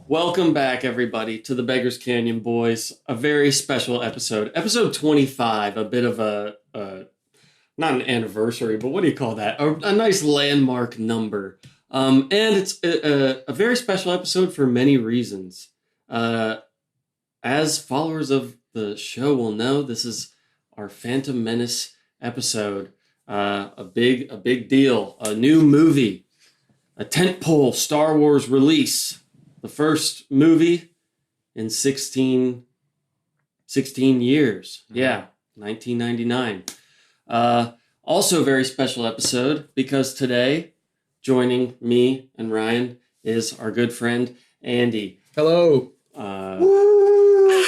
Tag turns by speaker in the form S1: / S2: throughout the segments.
S1: Welcome back, everybody, to the Beggar's Canyon Boys. A very special episode. Episode 25, a bit of a not an anniversary, but what do you call that? A nice landmark number. And it's a very special episode for many reasons. As followers of the show will know, this is our Phantom Menace episode. A big deal. A new movie. A tentpole Star Wars release. The first movie in 16 years. Yeah, 1999. Also a very special episode because today, joining me and Ryan is our good friend, Andy.
S2: Hello.
S1: Woo!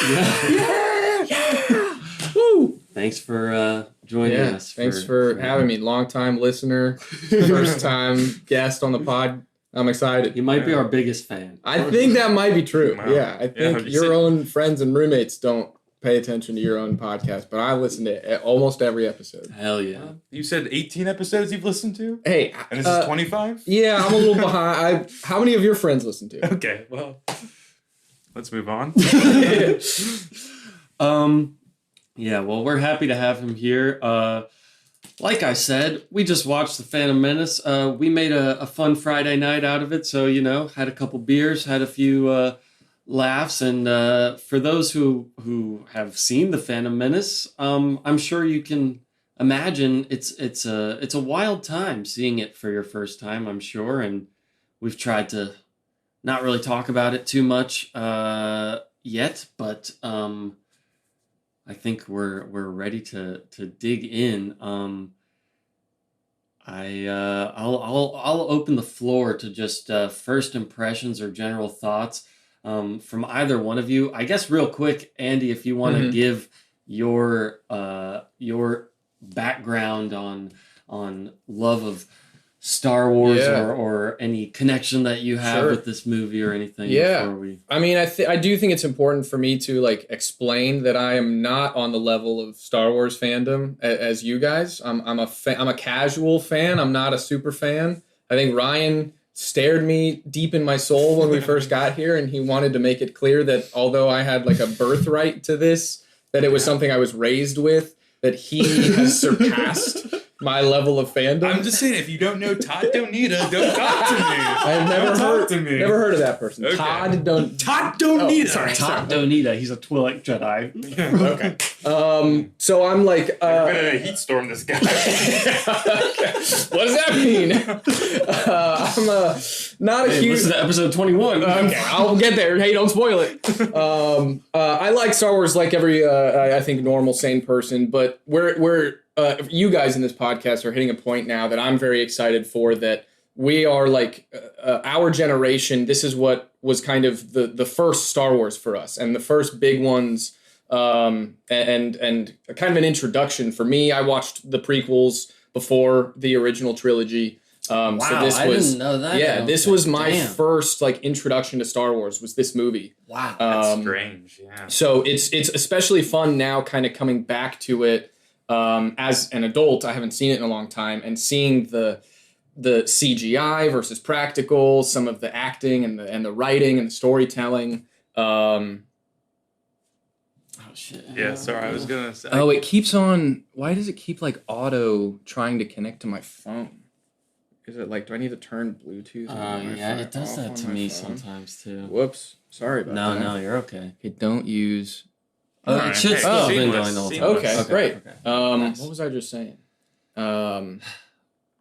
S1: Yeah. Woo! Thanks for joining us.
S2: Thanks for having me. Long-time listener, first-time guest on the pod. I'm excited.
S1: You might be our biggest fan.
S2: I think that might be true. Wow. Yeah, I think your own friends and roommates don't pay attention to your own podcast, but I listen to almost every episode.
S1: Hell yeah.
S3: You said 18 episodes you've listened to?
S2: Hey.
S3: And this is 25?
S2: Yeah, I'm a little behind. How many of your friends listen to?
S3: Okay, well, let's move on.
S1: Yeah, well, we're happy to have him here. Like I said, we just watched The Phantom Menace. We made a fun Friday night out of it. So, had a couple beers, had a few laughs. And for those who have seen The Phantom Menace, I'm sure you can imagine it's a wild time seeing it for your first time, I'm sure. And we've tried to not really talk about it too much yet, but I think we're ready to dig in. I'll open the floor to just first impressions or general thoughts from either one of you. I guess real quick, Andy, if you want to give your background on love of Star Wars or any connection that you have with this movie or anything.
S2: Yeah.
S1: Before we...
S2: I mean, I do think it's important for me to explain that I am not on the level of Star Wars fandom as you guys. I'm a casual fan. I'm not a super fan. I think Ryan stared me deep in my soul when we first got here, and he wanted to make it clear that although I had a birthright to this, that it was something I was raised with, that he has surpassed my level of fandom.
S3: I'm just saying, if you don't know Todd Donita, don't talk to me.
S2: I've never heard of that person.
S3: Okay.
S2: Todd Donita.
S1: Todd Donita. He's a Twi'lek Jedi.
S2: Okay. So I'm like...
S3: I'm gonna heat storm this guy.
S2: What does that mean? I'm not a huge...
S1: Listen to episode 21.
S2: Okay, I'll get there. Hey, don't spoil it. I like Star Wars like every, I think, normal, sane person, but we're you guys in this podcast are hitting a point now that I'm very excited for, that we are our generation. This is what was kind of the first Star Wars for us, and the first big ones, and kind of an introduction for me. I watched the prequels before the original trilogy.
S1: Wow,
S2: so this
S1: I
S2: was,
S1: didn't know that.
S2: Yeah, this was my first introduction to Star Wars, was this movie.
S1: Wow,
S3: that's strange. Yeah.
S2: So it's especially fun now, kind of coming back to it. As an adult, I haven't seen it in a long time, and seeing the CGI versus practical, some of the acting and the writing and the storytelling.
S1: Oh shit!
S3: Yeah, sorry, I was gonna say.
S2: Oh, it keeps on. Why does it keep auto trying to connect to my phone? Is it do I need to turn Bluetooth?
S1: Yeah, it does that to me sometimes too.
S2: Whoops, sorry about that.
S1: No, you're okay.
S2: Okay, don't use.
S1: It should still have been going the whole time.
S2: Okay, great.
S1: Okay.
S2: What was I just saying?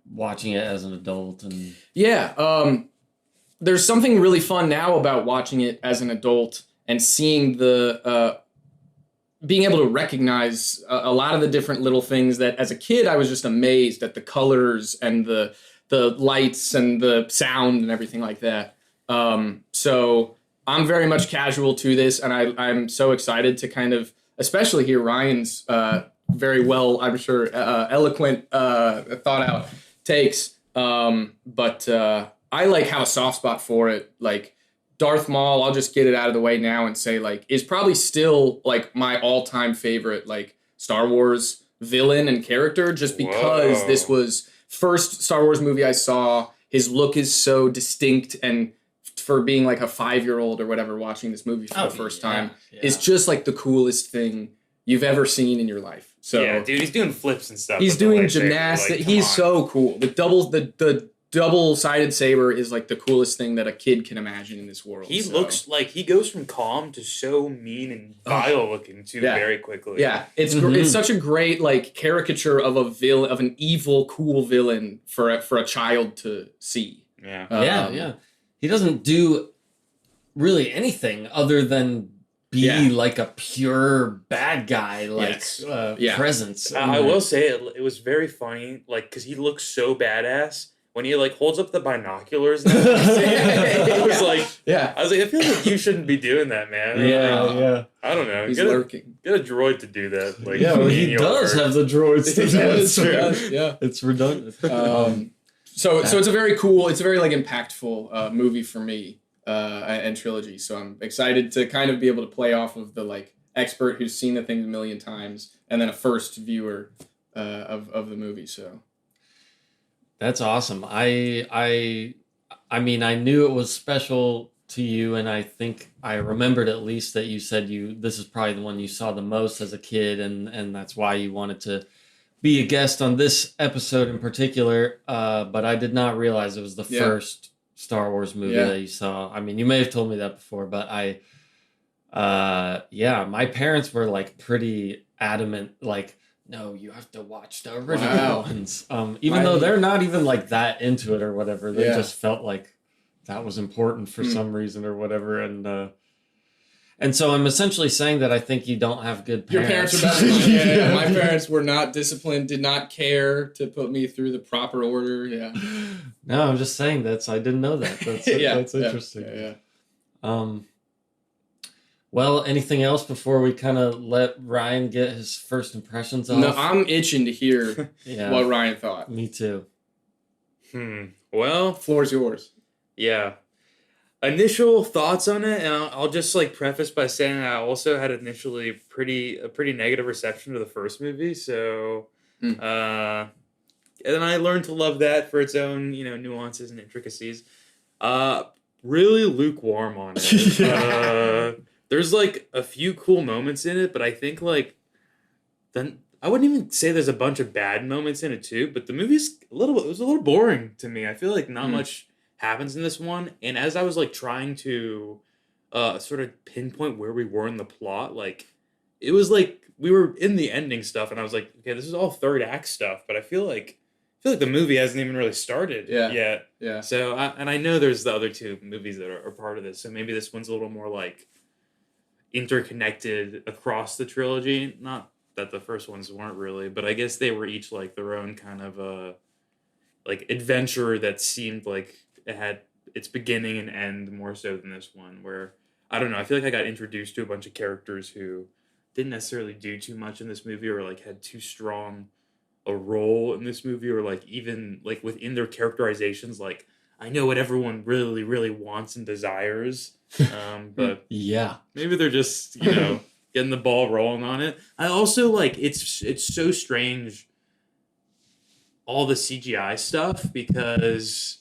S1: Watching it as an adult and
S2: there's something really fun now about watching it as an adult and seeing the being able to recognize a lot of the different little things that as a kid I was just amazed at, the colors and the lights and the sound and everything like that. So I'm very much casual to this, and I'm so excited to kind of, especially hear Ryan's very well, I'm sure, eloquent, thought out takes. But I have a soft spot for it. Darth Maul, I'll just get it out of the way now and say, is probably still my all-time favorite Star Wars villain and character, just because this was first Star Wars movie I saw. His look is so distinct and for being like a 5-year-old or whatever watching this movie for the first time is just like the coolest thing you've ever seen in your life. So
S3: yeah, dude, he's doing flips and stuff.
S2: He's
S3: with the
S2: doing
S3: lightsaber,
S2: gymnastics.
S3: like,
S2: He's
S3: come on.
S2: so cool. The double-sided saber is like the coolest thing that a kid can imagine in this world.
S3: He looks like he goes from calm to so mean and vile looking too very quickly.
S2: Yeah, it's such a great like caricature of a villain, of an evil, cool villain for a child to see.
S3: Yeah.
S1: Yeah. He doesn't do really anything other than be like a pure bad guy, like presence.
S3: I will say it was very funny, like because he looks so badass when he like holds up the binoculars. It was like, I was like, I feel like you shouldn't be doing that, man.
S1: Yeah.
S3: I don't know.
S2: He's lurking.
S3: Get a droid to do that. Like,
S1: he does have the droids to do that.
S2: Yeah,
S1: it's redundant.
S2: So it's a very cool, it's a very like impactful movie for me and trilogy. So I'm excited to kind of be able to play off of the like expert who's seen the thing a million times and then a first viewer of the movie. So
S1: that's awesome. I mean, I knew it was special to you, and I think I remembered at least that you said this is probably the one you saw the most as a kid, and that's why you wanted to be a guest on this episode in particular. But I did not realize it was the first Star Wars movie that you saw. I mean, you may have told me that before, but my parents were like pretty adamant, like, no, you have to watch the original ones. Even though they're not even like that into it or whatever, they just felt like that was important for some reason or whatever. And so I'm essentially saying that I think you don't have good parents.
S2: Your parents are better than mine. My parents were not disciplined, did not care to put me through the proper order. Yeah.
S1: No, I'm just saying I didn't know that. That's interesting. Well, anything else before we kind of let Ryan get his first impressions off?
S2: No, I'm itching to hear what Ryan thought.
S1: Me too.
S3: Well,
S2: floor's yours.
S3: Yeah. Initial thoughts on it, and I'll just like preface by saying I also had initially a pretty negative reception to the first movie. So, and then I learned to love that for its own nuances and intricacies. Really lukewarm on it. There's like a few cool moments in it, but I think like then I wouldn't even say there's a bunch of bad moments in it too. But the movie's it was a little boring to me. I feel like not much happens in this one, and as I was like trying to sort of pinpoint where we were in the plot, like it was like we were in the ending stuff, and I was like, okay, this is all third act stuff, but I feel like the movie hasn't even really started yet.
S2: Yeah.
S3: So I know there's the other two movies that are part of this, so maybe this one's a little more like interconnected across the trilogy. Not that the first ones weren't really, but I guess they were each like their own kind of like adventure that seemed like it had its beginning and end more so than this one, where I don't know, I feel like I got introduced to a bunch of characters who didn't necessarily do too much in this movie, or like had too strong a role in this movie, or like even like within their characterizations, like I know what everyone really, really wants and desires. But maybe they're just, getting the ball rolling on it. I also like, it's so strange, all the CGI stuff, because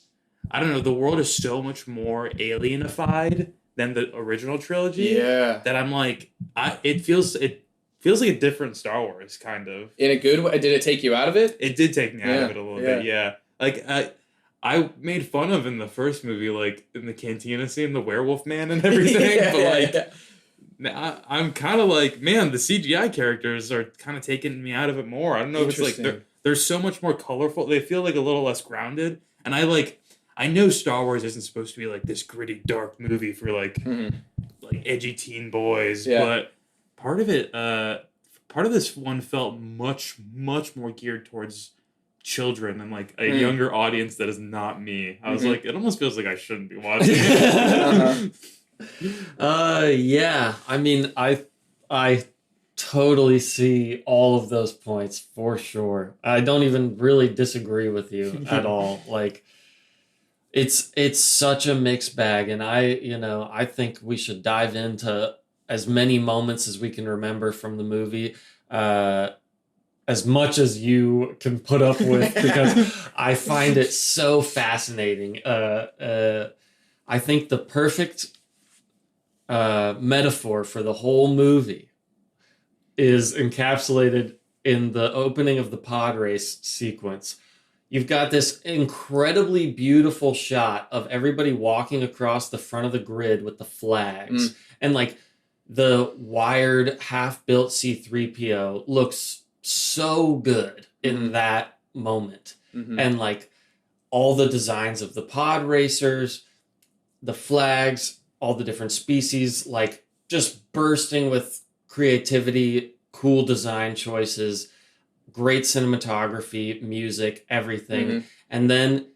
S3: I don't know, the world is so much more alienified than the original trilogy.
S2: Yeah.
S3: That I'm like, it feels like a different Star Wars, kind of.
S2: In a good way? Did it take you out of it?
S3: It did take me out of it a little bit, yeah. Like, I made fun of in the first movie, like in the cantina scene, the werewolf man and everything. I'm kind of like, man, the CGI characters are kind of taking me out of it more. I don't know if it's like they're so much more colorful. They feel like a little less grounded. And I know Star Wars isn't supposed to be like this gritty, dark movie for like edgy teen boys, but part of this one felt much, much more geared towards children and like a younger audience that is not me. I was like, it almost feels like I shouldn't be watching it.
S1: Yeah. I mean, I totally see all of those points for sure. I don't even really disagree with you at all. Like, it's such a mixed bag, and I think we should dive into as many moments as we can remember from the movie. As much as you can put up with, because I find it so fascinating. I think the perfect metaphor for the whole movie is encapsulated in the opening of the pod race sequence. You've got this incredibly beautiful shot of everybody walking across the front of the grid with the flags. And like the wired, half-built C-3PO looks so good in that moment. And like all the designs of the pod racers, the flags, all the different species, like just bursting with creativity, cool design choices, great cinematography, music, everything. And then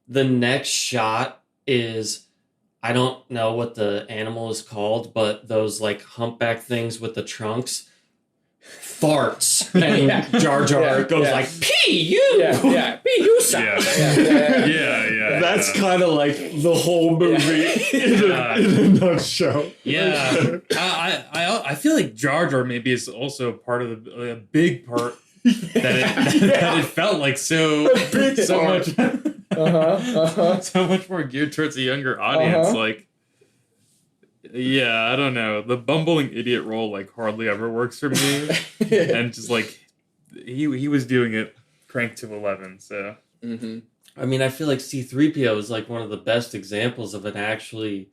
S1: the next shot is, I don't know what the animal is called, but those like humpback things with the trunks farts. And Jar Jar goes like, P.U.
S2: P.U.
S1: That's kind of like the whole movie in a nutshell.
S3: Yeah. I feel like Jar Jar maybe is also part of a big part that it felt like so much so much more geared towards a younger audience. Like, yeah, I don't know. The bumbling idiot role like hardly ever works for me, and just like he was doing it cranked to 11. So
S1: I mean, I feel like C-3PO is like one of the best examples of an actually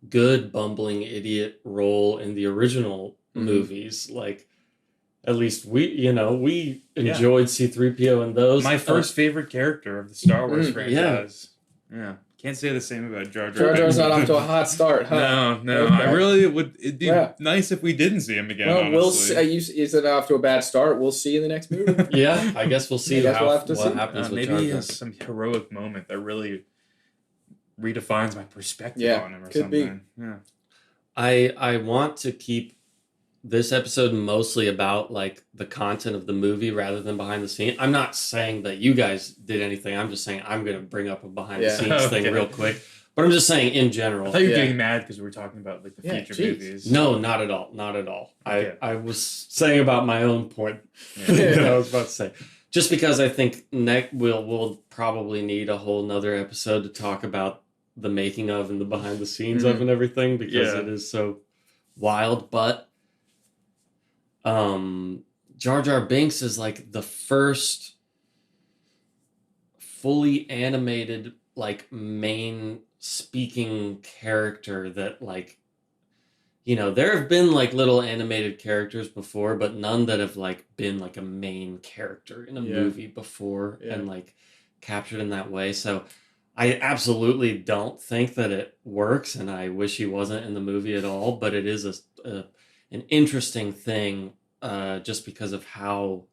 S1: good bumbling idiot role in the original movies. Like, at least we enjoyed C-3PO in those.
S3: My first favorite character of the Star Wars franchise. Yeah. Can't say the same about Jar Jar.
S2: Jar Jar's not off to a hot start, huh?
S3: No.
S2: Okay.
S3: I really would. It'd be nice if we didn't see him again.
S2: Well,
S3: honestly.
S2: we'll see. Is it off to a bad start? We'll see in the next movie.
S1: Yeah, I guess we'll see
S2: we'll have to
S1: what
S2: see.
S1: happens with
S3: Maybe
S1: Jar
S3: he
S1: Jar.
S3: has some heroic moment that really redefines my perspective on him or
S2: could be.
S3: something. Yeah.
S1: I want to keep this episode mostly about like the content of the movie rather than behind the scenes. I'm not saying that you guys did anything. I'm just saying I'm going to bring up a behind the scenes thing real quick. But I'm just saying in general.
S3: I thought you were getting mad because we were talking about like the future movies.
S1: No, not at all. Not at all.
S3: Okay.
S1: I was saying about my own point that I was about to say. Just because I think we'll probably need a whole nother episode to talk about the making of and the behind the scenes of and everything because it is so wild. But Jar Jar Binks is like the first fully animated like main speaking character that like, you know, there have been like little animated characters before, but none that have like been like a main character in a movie before and like captured in that way. So I absolutely don't think that it works, and I wish he wasn't in the movie at all, but it is an interesting thing just because of how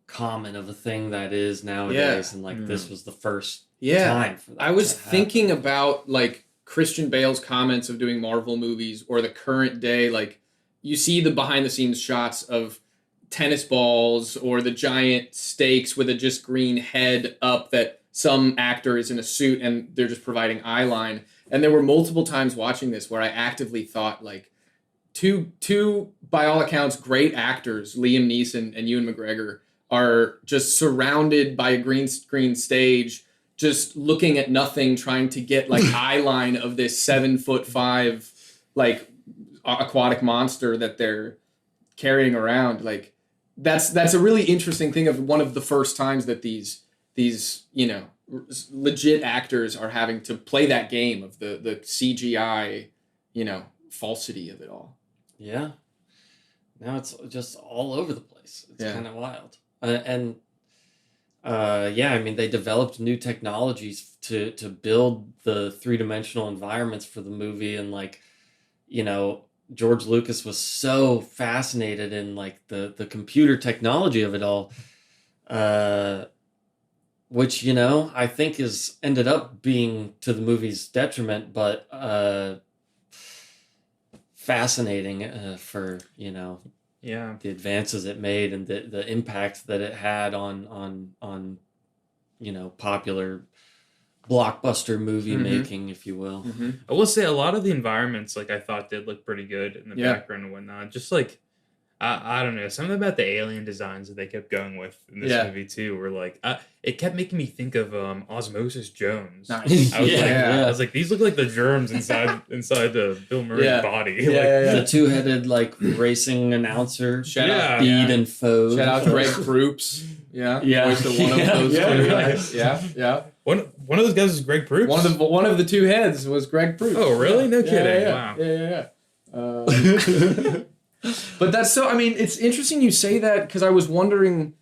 S1: common of a thing that is nowadays, and like this was the first time for that.
S2: I was thinking about like Christian Bale's comments of doing Marvel movies or the current day, like you see the behind the scenes shots of tennis balls or the giant stakes with a just green head up that some actor is in a suit and they're just providing eye line. And there were multiple times watching this where I actively thought like two by all accounts great actors, Liam Neeson and Ewan McGregor, are just surrounded by a green screen stage, just looking at nothing, trying to get like eye line of this 7'5" like aquatic monster that they're carrying around. Like that's a really interesting thing of one of the first times that these you know legit actors are having to play that game of the CGI, you know, falsity of it all.
S1: Yeah. Now it's just all over the place. It's kind of wild. I mean, they developed new technologies to build the three-dimensional environments for the movie, and like, you know, George Lucas was so fascinated in like the computer technology of it all, which, you know, I think is ended up being to the movie's detriment, but fascinating for, you know, the advances it made and the impact that it had on you know, popular blockbuster movie making, if you will.
S3: I will say a lot of the environments, like I thought, did look pretty good in the background and whatnot. Just like I don't know, something about the alien designs that they kept going with in this movie too were like, it kept making me think of Osmosis Jones.
S2: Nice.
S3: I was like, these look like the germs inside the Bill Murray's body.
S1: The two-headed like racing announcer.
S2: Shout out
S1: Bede and Foe.
S2: Shout out Greg Proops. Yeah. Voiced one of those two guys. Yeah.
S3: One of those guys is Greg Proops.
S2: One of the two heads was Greg Proops.
S3: Oh, really? No kidding.
S2: Yeah. But that's so. I mean, it's interesting you say that because I was wondering.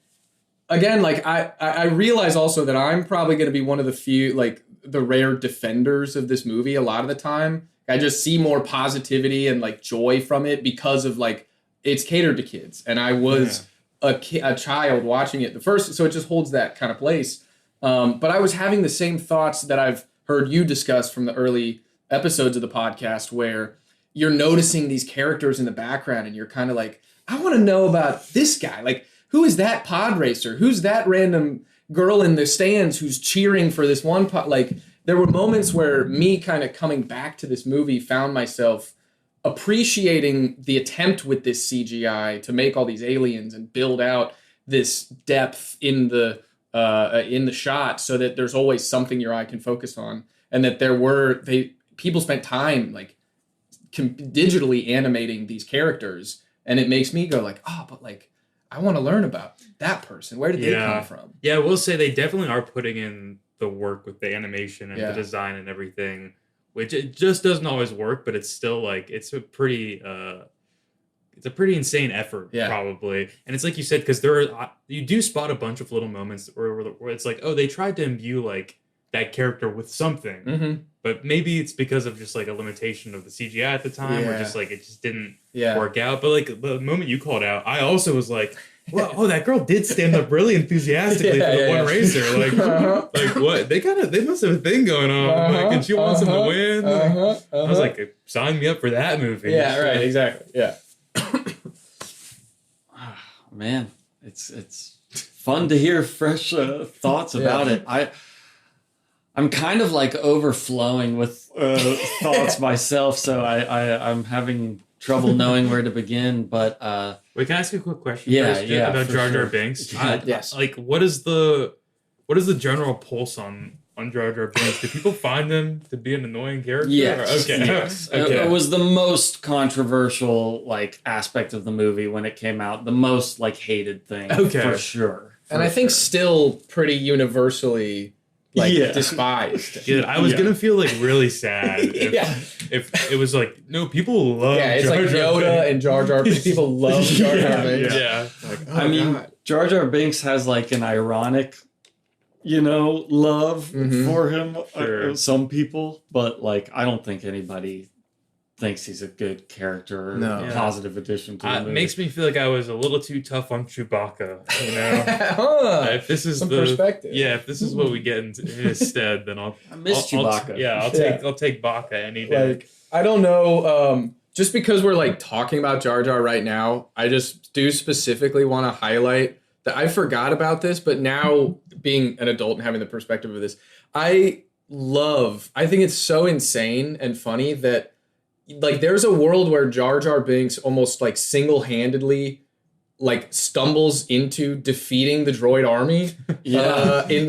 S2: Again, like I realize also that I'm probably going to be one of the few, like the rare defenders of this movie. A lot of the time, I just see more positivity and like joy from it because of like it's catered to kids, and I was a child watching it the first, so it just holds that kind of place. But I was having the same thoughts that I've heard you discuss from the early episodes of the podcast, where you're noticing these characters in the background, and you're kind of like, I want to know about this guy. Like, who is that pod racer? Who's that random girl in the stands who's cheering for this one pod? Like, there were moments where me kind of coming back to this movie found myself appreciating the attempt with this CGI to make all these aliens and build out this depth in the shot so that there's always something your eye can focus on, and that people spent time like digitally animating these characters, and it makes me go like, oh, but like I want to learn about that person. Where did they come from?
S3: Yeah, I will say they definitely are putting in the work with the animation and the design and everything, which it just doesn't always work, but it's still like it's a pretty insane effort probably. And it's like you said, because you do spot a bunch of little moments where it's like, oh, they tried to imbue like that character with something, but maybe it's because of just like a limitation of the CGI at the time, or just like it just didn't work out. But like the moment you called out, I also was like, well, oh, that girl did stand up really enthusiastically for the one racer. Like, like what? They must have a thing going on. Like, and she wants him to win. I was like, sign me up for that movie.
S2: Yeah, right, exactly. Yeah.
S1: Man, it's fun to hear fresh thoughts about it. I'm kind of like overflowing with thoughts myself, so I'm having trouble knowing where to begin. But
S3: wait, can I ask you a quick question?
S1: Yeah,
S3: first,
S1: yeah,
S3: about Jar Jar
S1: sure.
S3: Binks.
S2: Yes.
S3: Like, what is the general pulse on Jar Jar Binks? Do people find him to be an annoying character?
S1: Yes.
S3: Okay.
S1: Yes.
S3: Okay.
S1: It was the most controversial like aspect of the movie when it came out. The most like hated thing, for sure.
S2: And I think still pretty universally despised.
S3: Yeah, I was gonna feel like really sad if it was like, no, people love
S2: it's
S3: Jar
S2: like
S3: Jar
S2: Yoda
S3: Binks.
S2: and Jar Jar Binks. People love Jar Jar Binks.
S3: Yeah.
S2: Like,
S1: I mean, Jar Jar Binks has like an ironic, love for him.
S3: Sure.
S1: Some people, but like I don't think anybody thinks he's a good character or a positive addition to the movie.
S3: It makes me feel like I was a little too tough on Chewbacca. If this is
S2: some perspective.
S3: if this is what we get in his stead, then I
S1: miss Chewbacca.
S3: I'll take Baka any day.
S2: Like, I don't know. Just because we're like talking about Jar Jar right now, I just do specifically want to highlight that I forgot about this, but now being an adult and having the perspective of this, I think it's so insane and funny that like there's a world where Jar Jar Binks almost like single-handedly like stumbles into defeating the droid army out in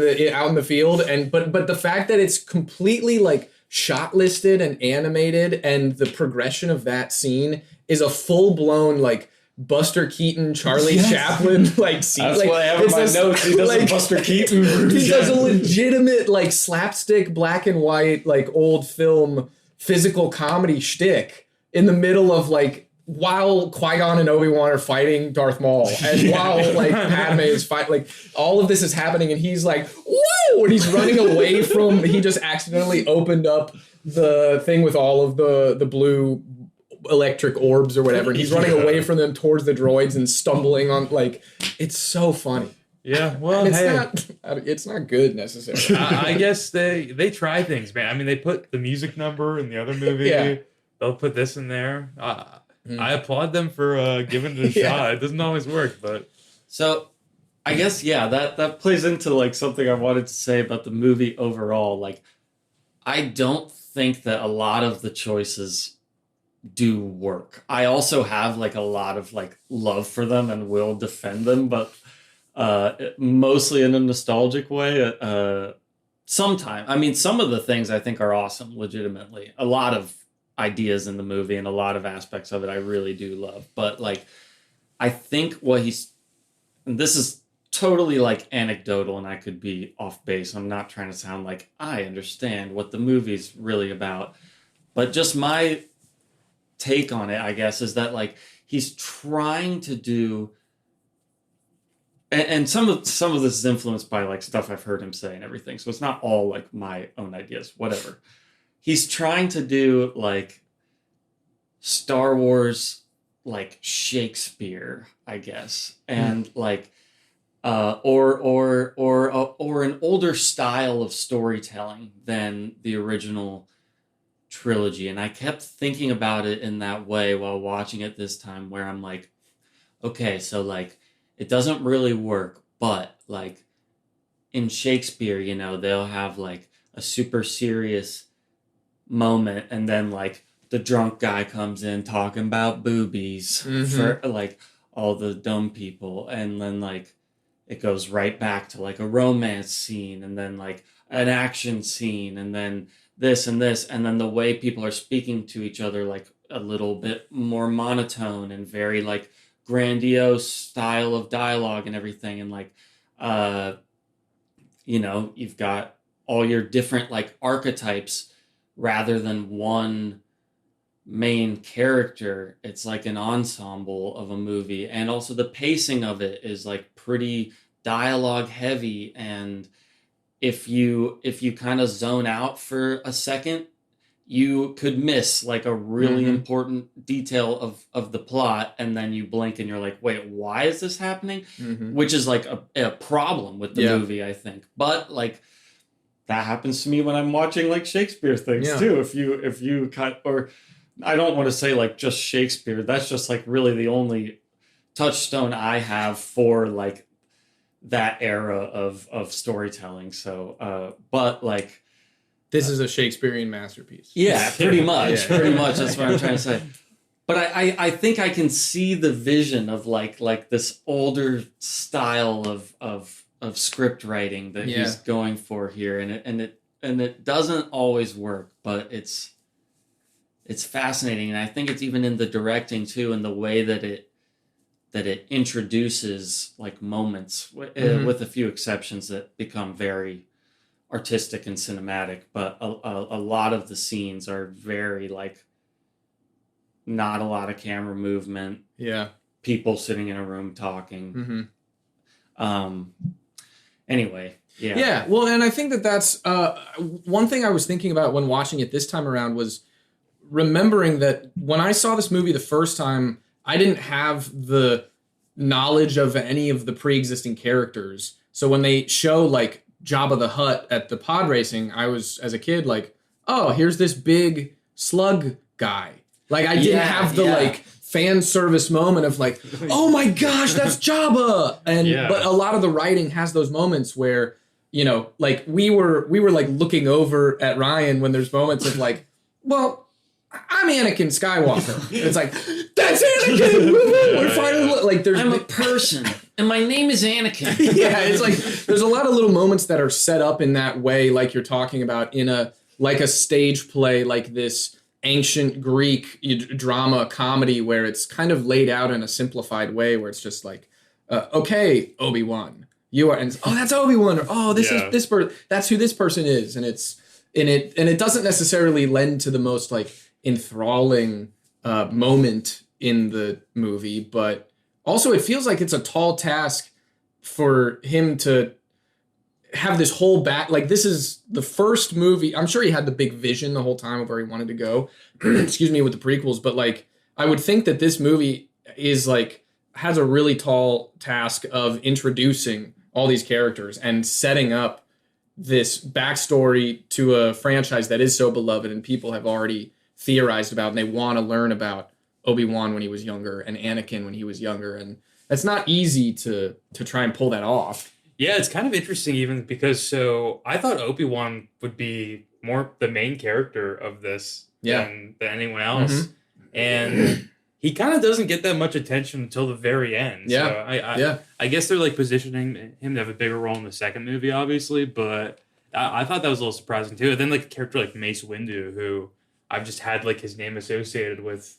S2: the field, and but the fact that it's completely like shot listed and animated, and the progression of that scene is a full-blown like Buster Keaton, Charlie Chaplin like scene.
S1: That's
S2: like,
S1: what I have in my notes. He does a Buster Keaton.
S2: He does a legitimate like slapstick black and white like old film physical comedy shtick in the middle of like while Qui-Gon and Obi-Wan are fighting Darth Maul, and while like Padme is fighting, like all of this is happening, and he's like, whoa, and he's running away from, he just accidentally opened up the thing with all of the blue electric orbs or whatever, and he's running away from them towards the droids and stumbling on, like, it's so funny.
S3: Yeah, well,
S2: it's not good necessarily.
S3: I guess they try things, man. I mean, they put the music number in the other movie. They'll put this in there. I applaud them for giving it a shot. It doesn't always work, but
S1: so I guess that plays into like something I wanted to say about the movie overall. Like, I don't think that a lot of the choices do work. I also have like a lot of like love for them and will defend them, but mostly in a nostalgic way. Sometimes, I mean, some of the things I think are awesome, legitimately. A lot of ideas in the movie and a lot of aspects of it I really do love. But like, I think what and this is totally like anecdotal and I could be off base. I'm not trying to sound like I understand what the movie's really about. But just my take on it, I guess, is that like he's trying to do, and some of this is influenced by like stuff I've heard him say and everything. So it's not all like my own ideas, whatever. He's trying to do like Star Wars, like Shakespeare, I guess, and like or an older style of storytelling than the original trilogy. And I kept thinking about it in that way while watching it this time, where I'm like, okay, so like it doesn't really work, but like in Shakespeare, you know, they'll have like a super serious moment and then like the drunk guy comes in talking about boobies for like all the dumb people, and then like it goes right back to like a romance scene and then like an action scene and then this and this, and then the way people are speaking to each other like a little bit more monotone and very like grandiose style of dialogue and everything, and like you know, you've got all your different like archetypes rather than one main character. It's like an ensemble of a movie, and also the pacing of it is like pretty dialogue heavy, and if you kind of zone out for a second, you could miss like a really important detail of the plot, and then you blink and you're like, wait, why is this happening? Which is like a problem with the movie, I think. But like that happens to me when I'm watching like Shakespeare things too. If you kind, or I don't want to say like just Shakespeare, that's just like really the only touchstone I have for like that era of storytelling. So but like
S2: this is a Shakespearean masterpiece.
S1: Yeah, pretty much. Pretty much. That's what I'm trying to say. But I think I can see the vision of like this older style of script writing that he's going for here, and it doesn't always work, but it's fascinating, and I think it's even in the directing too, and the way that it introduces like moments with a few exceptions that become very artistic and cinematic, but a lot of the scenes are very like not a lot of camera movement. Yeah. People sitting in a room talking. Anyway. Yeah.
S2: Yeah. Well, and I think that's one thing I was thinking about when watching it this time around was remembering that when I saw this movie the first time, I didn't have the knowledge of any of the pre-existing characters. So when they show like Jabba the Hutt at the pod racing, I was, as a kid, like, oh, here's this big slug guy. Like, I didn't have the like fan service moment of like, oh my gosh, that's Jabba. And but a lot of the writing has those moments where, you know, like we were like looking over at Ryan when there's moments of like, well, I'm Anakin Skywalker. It's like, that's Anakin. We're finally like
S1: I'm a person, and my name is Anakin.
S2: Yeah, it's like there's a lot of little moments that are set up in that way, like you're talking about in a stage play, like this ancient Greek drama comedy where it's kind of laid out in a simplified way, where it's just like, okay, Obi-Wan, you are, and oh, that's Obi-Wan, or oh, this is this person, that's who this person is, and it doesn't necessarily lend to the most like enthralling moment in the movie, but also it feels like it's a tall task for him to have this whole back, like this is the first movie. I'm sure he had the big vision the whole time of where he wanted to go, excuse me, with the prequels, but like I would think that this movie is like has a really tall task of introducing all these characters and setting up this backstory to a franchise that is so beloved and people have already theorized about, and they want to learn about Obi-Wan when he was younger and Anakin when he was younger, and that's not easy to try and pull that off.
S3: Yeah, it's kind of interesting even because so I thought Obi-Wan would be more the main character of this than anyone else. and he kind of doesn't get that much attention until the very end.
S2: Yeah.
S3: So I guess they're like positioning him to have a bigger role in the second movie, obviously, but I thought that was a little surprising too. And then like a character like Mace Windu, who I've just had like his name associated with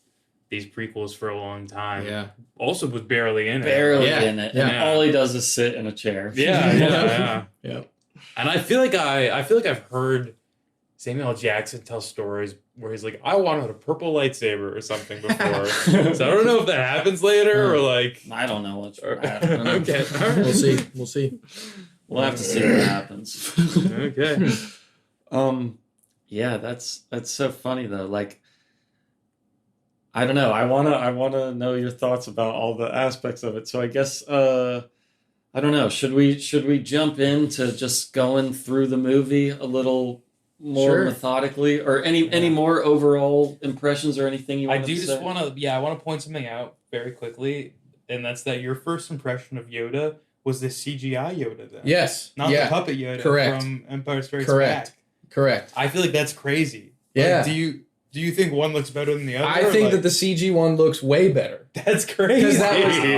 S3: these prequels for a long time.
S2: Yeah.
S3: Also was barely in it.
S1: Barely
S2: Yeah.
S1: in it.
S2: Yeah.
S1: And all he does is sit in a chair.
S3: Yeah.
S2: Yeah.
S3: And I feel like I've heard Samuel L. Jackson tell stories where he's like, I wanted a purple lightsaber or something before. So I don't know if that happens later or like.
S1: I don't know what's
S3: Okay. All right.
S2: We'll see. We'll see.
S1: We'll have to see what happens.
S3: Okay.
S1: Yeah, that's so funny though. Like, I don't know. I wanna know your thoughts about all the aspects of it. So I guess I don't know. Should we jump into just going through the movie a little more methodically, or any more overall impressions or anything you want to say?
S3: I want to point something out very quickly, and that's that your first impression of Yoda was the CGI Yoda then.
S2: Yes.
S3: Not the puppet Yoda from Empire Strikes Back.
S2: Correct.
S3: I feel like that's crazy.
S2: Yeah.
S3: Like, do you think one looks better than the other?
S2: I think that the CG one looks way better.
S3: That's crazy.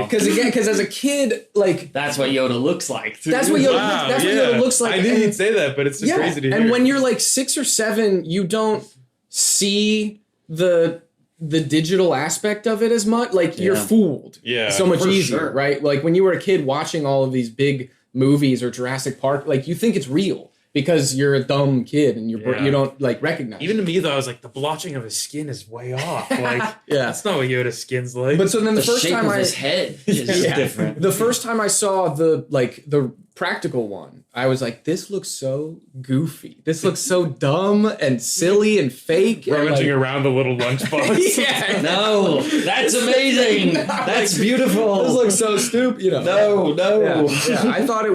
S2: Because as a kid, like
S1: that's what Yoda looks like.
S2: That's what Yoda looks like.
S3: I didn't even say that, but it's just crazy to hear.
S2: And when you're like 6 or 7, you don't see the digital aspect of it as much. Like you're fooled.
S3: Yeah,
S2: so much easier, right? Like when you were a kid watching all of these big movies or Jurassic Park, like you think it's real. Because you're a dumb kid and you don't like recognize.
S3: Even to me though, I was like, the blotching of his skin is way off. Like, that's not what Yoda's skin's like.
S2: But so then the first
S1: shape
S2: time
S1: of his head is different.
S2: The first time I saw the practical one, I was like, this looks so goofy. This looks so dumb and silly and fake.
S3: Rummaging around the little lunchbox.
S2: Yeah.
S1: No, that's amazing. That's beautiful.
S2: This looks so stupid. You know.
S1: No.
S2: Yeah. I thought he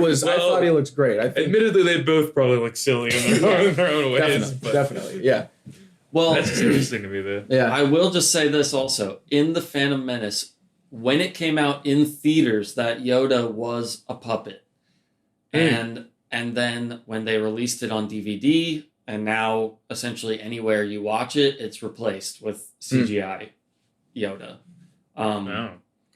S2: looks great.
S3: Admittedly, they both probably look silly in their own ways.
S2: Definitely. Yeah.
S1: Well,
S3: that's interesting to me though.
S2: Yeah.
S1: I will just say this also. In The Phantom Menace, when it came out in theaters, that Yoda was a puppet. And then when they released it on DVD, and now essentially anywhere you watch it, it's replaced with CGI Yoda.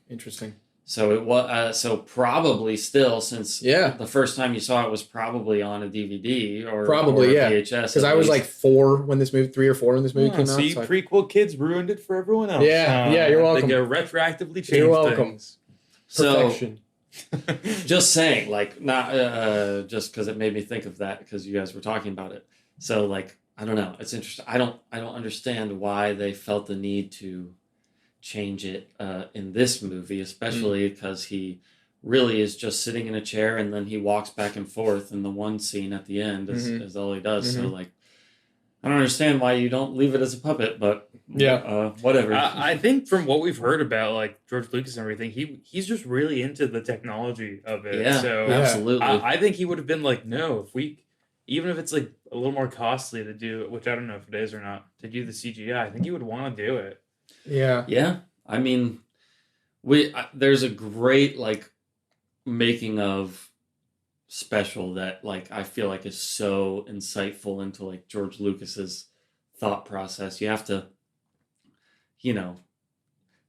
S2: Interesting.
S1: So it was probably still, since the first time you saw it was probably on a DVD or VHS.
S2: Because I was like 4 when this movie, 3 or 4 when this movie came out.
S3: See, prequel kids ruined it for everyone else.
S2: Yeah, you're welcome.
S3: They get retroactively changed.
S2: You're welcome.
S3: Things.
S2: Perfection.
S1: Just saying, like, not just because it made me think of that because you guys were talking about it. So, like, I don't know. It's interesting. I don't understand why they felt the need to change it in this movie, especially because he really is just sitting in a chair and then he walks back and forth, and the one scene at the end is all he does. So, like, I don't understand why you don't leave it as a puppet, but whatever.
S3: I think from what we've heard about like George Lucas and everything, he's just really into the technology of it.
S1: Yeah,
S3: so
S1: absolutely.
S3: I think he would have been like, no, even if it's like a little more costly to do, which I don't know if it is or not, to do the CGI, I think he would want to do it.
S2: Yeah.
S1: Yeah. I mean, there's a great like making of special that like I feel like is so insightful into like George Lucas's thought process. You have to,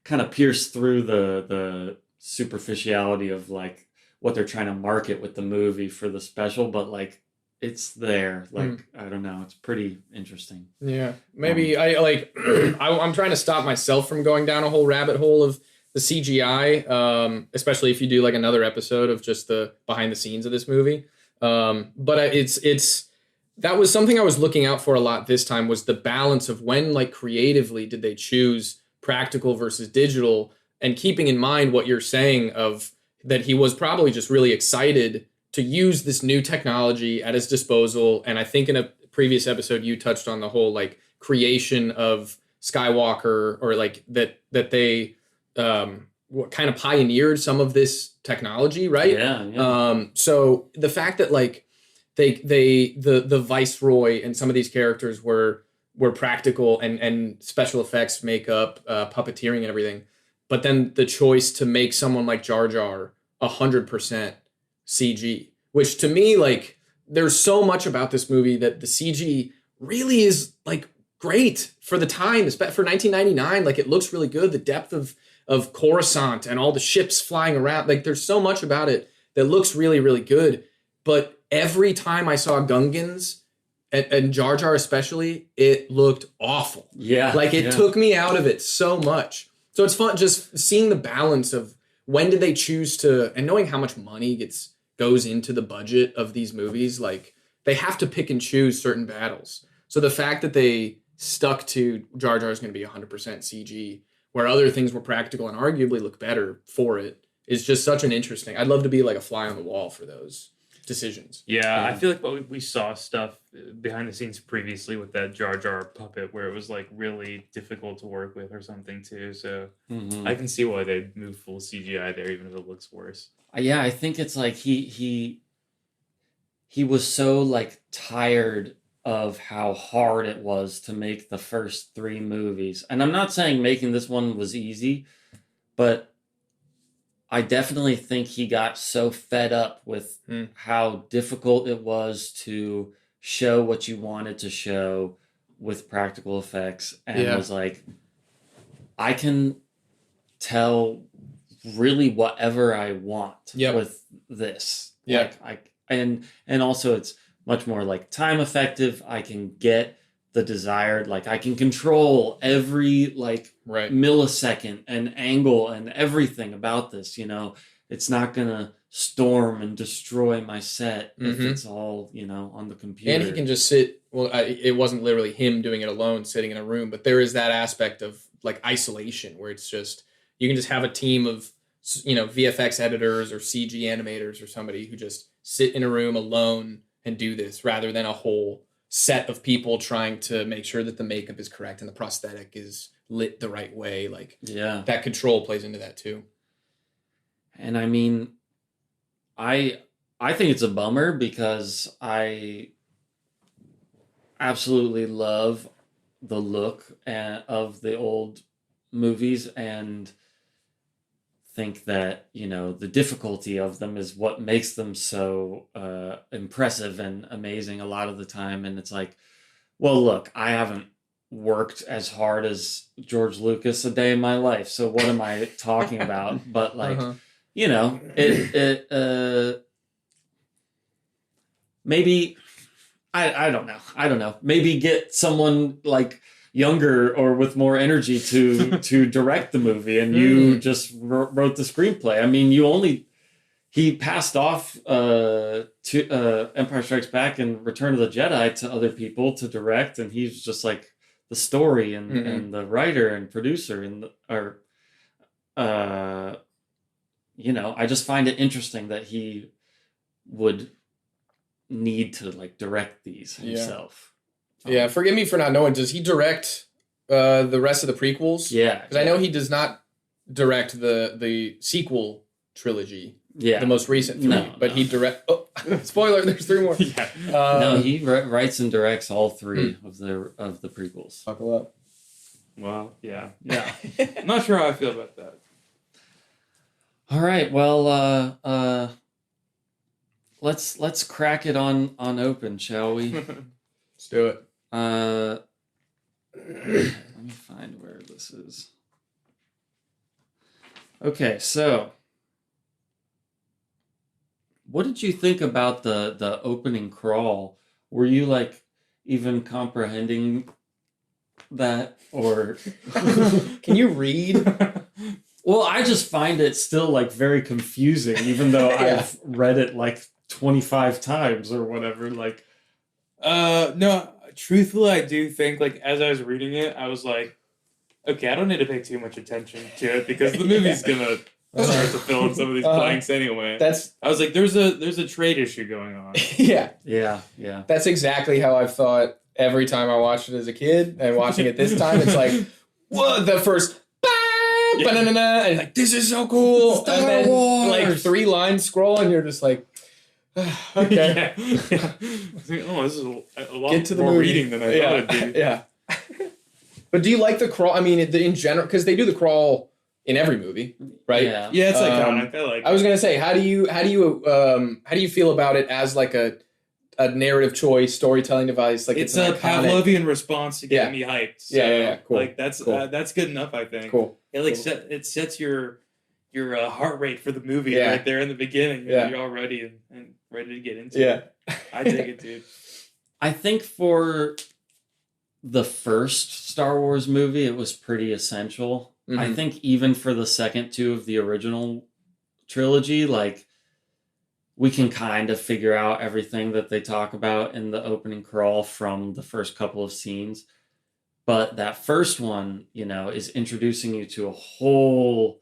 S1: kind of pierce through the superficiality of like what they're trying to market with the movie for the special, but like it's there. Like I don't know, it's pretty interesting.
S2: Yeah, maybe I'm trying to stop myself from going down a whole rabbit hole of the CGI, especially if you do like another episode of just the behind the scenes of this movie. But it's that was something I was looking out for a lot this time, was the balance of when like creatively did they choose practical versus digital, and keeping in mind what you're saying of that he was probably just really excited to use this new technology at his disposal. And I think in a previous episode you touched on the whole like creation of Skywalker, or like that they kind of pioneered some of this technology, right?
S1: Yeah.
S2: So the fact that like the Viceroy and some of these characters were practical and special effects, makeup, puppeteering and everything, but then the choice to make someone like Jar Jar 100% CG, which to me, like, there's so much about this movie that the CG really is like great for the time, for 1999. Like, it looks really good. The depth of Coruscant and all the ships flying around. Like, there's so much about it that looks really, really good. But every time I saw Gungans, and Jar Jar especially, it looked awful.
S1: Yeah.
S2: Like, it took me out of it so much. So it's fun just seeing the balance of when did they choose to, and knowing how much money goes into the budget of these movies. Like, they have to pick and choose certain battles. So the fact that they stuck to Jar Jar is going to be 100% CG, where other things were practical and arguably look better for it, is just such an interesting. I'd love to be like a fly on the wall for those decisions.
S3: Yeah, I feel like we saw stuff behind the scenes previously with that Jar Jar puppet where it was like really difficult to work with or something too. So I can see why they move full CGI there, even if it looks worse.
S1: Yeah, I think it's like he was so like tired of how hard it was to make the first 3 movies. And I'm not saying making this one was easy, but I definitely think he got so fed up with how difficult it was to show what you wanted to show with practical effects, and was like, I can tell really whatever I want with this.
S2: Yeah.
S1: Like, and also it's much more like time effective. I can get the desired, like I can control every like millisecond and angle and everything about this, you know. It's not gonna storm and destroy my set if it's all, you know, on the computer.
S2: And he can just sit, it wasn't literally him doing it alone sitting in a room, but there is that aspect of like isolation where it's just, you can just have a team of, you know, VFX editors or CG animators or somebody who just sit in a room alone and do this, rather than a whole set of people trying to make sure that the makeup is correct and the prosthetic is lit the right way. Like, that control plays into that too.
S1: And I mean, I think it's a bummer because I absolutely love the look of the old movies, and think that, you know, the difficulty of them is what makes them so impressive and amazing a lot of the time. And it's like, well, look, I haven't worked as hard as George Lucas a day in my life, so what am I talking about? But like, you know, it maybe I don't know. Maybe get someone like younger or with more energy to direct the movie, and you just wrote the screenplay. I mean, he passed off to Empire Strikes Back and Return of the Jedi to other people to direct, and he's just like the story and the writer and producer and you know, I just find it interesting that he would need to like direct these himself.
S2: Yeah, forgive me for not knowing. Does he direct the rest of the prequels?
S1: Yeah.
S2: Because I know he does not direct the sequel trilogy. Yeah. The most recent 3. But he direct... Oh, spoiler, there's 3 more.
S1: No, he writes and directs all 3 of the prequels.
S2: Buckle up.
S3: Well, yeah. I'm not sure how I feel about that.
S1: All right, well, let's crack it on open, shall we?
S2: Let's do it.
S1: Let me find where this is. Okay, so what did you think about the opening crawl? Were you like even comprehending that, or
S2: can you read?
S1: Well, I just find it still like very confusing, even though I've read it like 25 times or whatever. Like,
S3: no, truthfully, I do think like as I was reading it, I was like, okay, I don't need to pay too much attention to it because the movie's gonna start to fill in some of these blanks anyway. I was like, there's a trade issue going on.
S2: Yeah. That's exactly how I've thought every time I watched it as a kid, and watching it this time, it's like, whoa, the first. And like, this is so cool.
S1: Star
S2: and then
S1: Wars.
S2: Like 3 lines scroll, and you're just like, okay.
S3: Like, oh, this is a lot
S2: Get to the
S3: more
S2: movie.
S3: reading than I thought it'd be.
S2: Yeah. But do you like the crawl? I mean, in general, because they do the crawl in every movie, right?
S1: Yeah,
S3: it's iconic. I like.
S2: I was gonna say, how do you feel about it as like a a narrative choice, storytelling device. Like
S3: it's
S2: an
S3: a
S2: iconic...
S3: Pavlovian response to get me hyped. So,
S2: Yeah. Cool.
S3: Like that's good enough, I think.
S2: Cool.
S3: It it sets your heart rate for the movie
S2: Yeah.
S3: right there in the beginning.
S2: Yeah.
S3: You're all ready and ready to get into it. I dig it, dude.
S1: I think for the first Star Wars movie, it was pretty essential.
S2: Mm-hmm.
S1: I think even for the second two of the original trilogy, like, we can kind of figure out everything that they talk about in the opening crawl from the first couple of scenes. But that first one, you know, is introducing you to a whole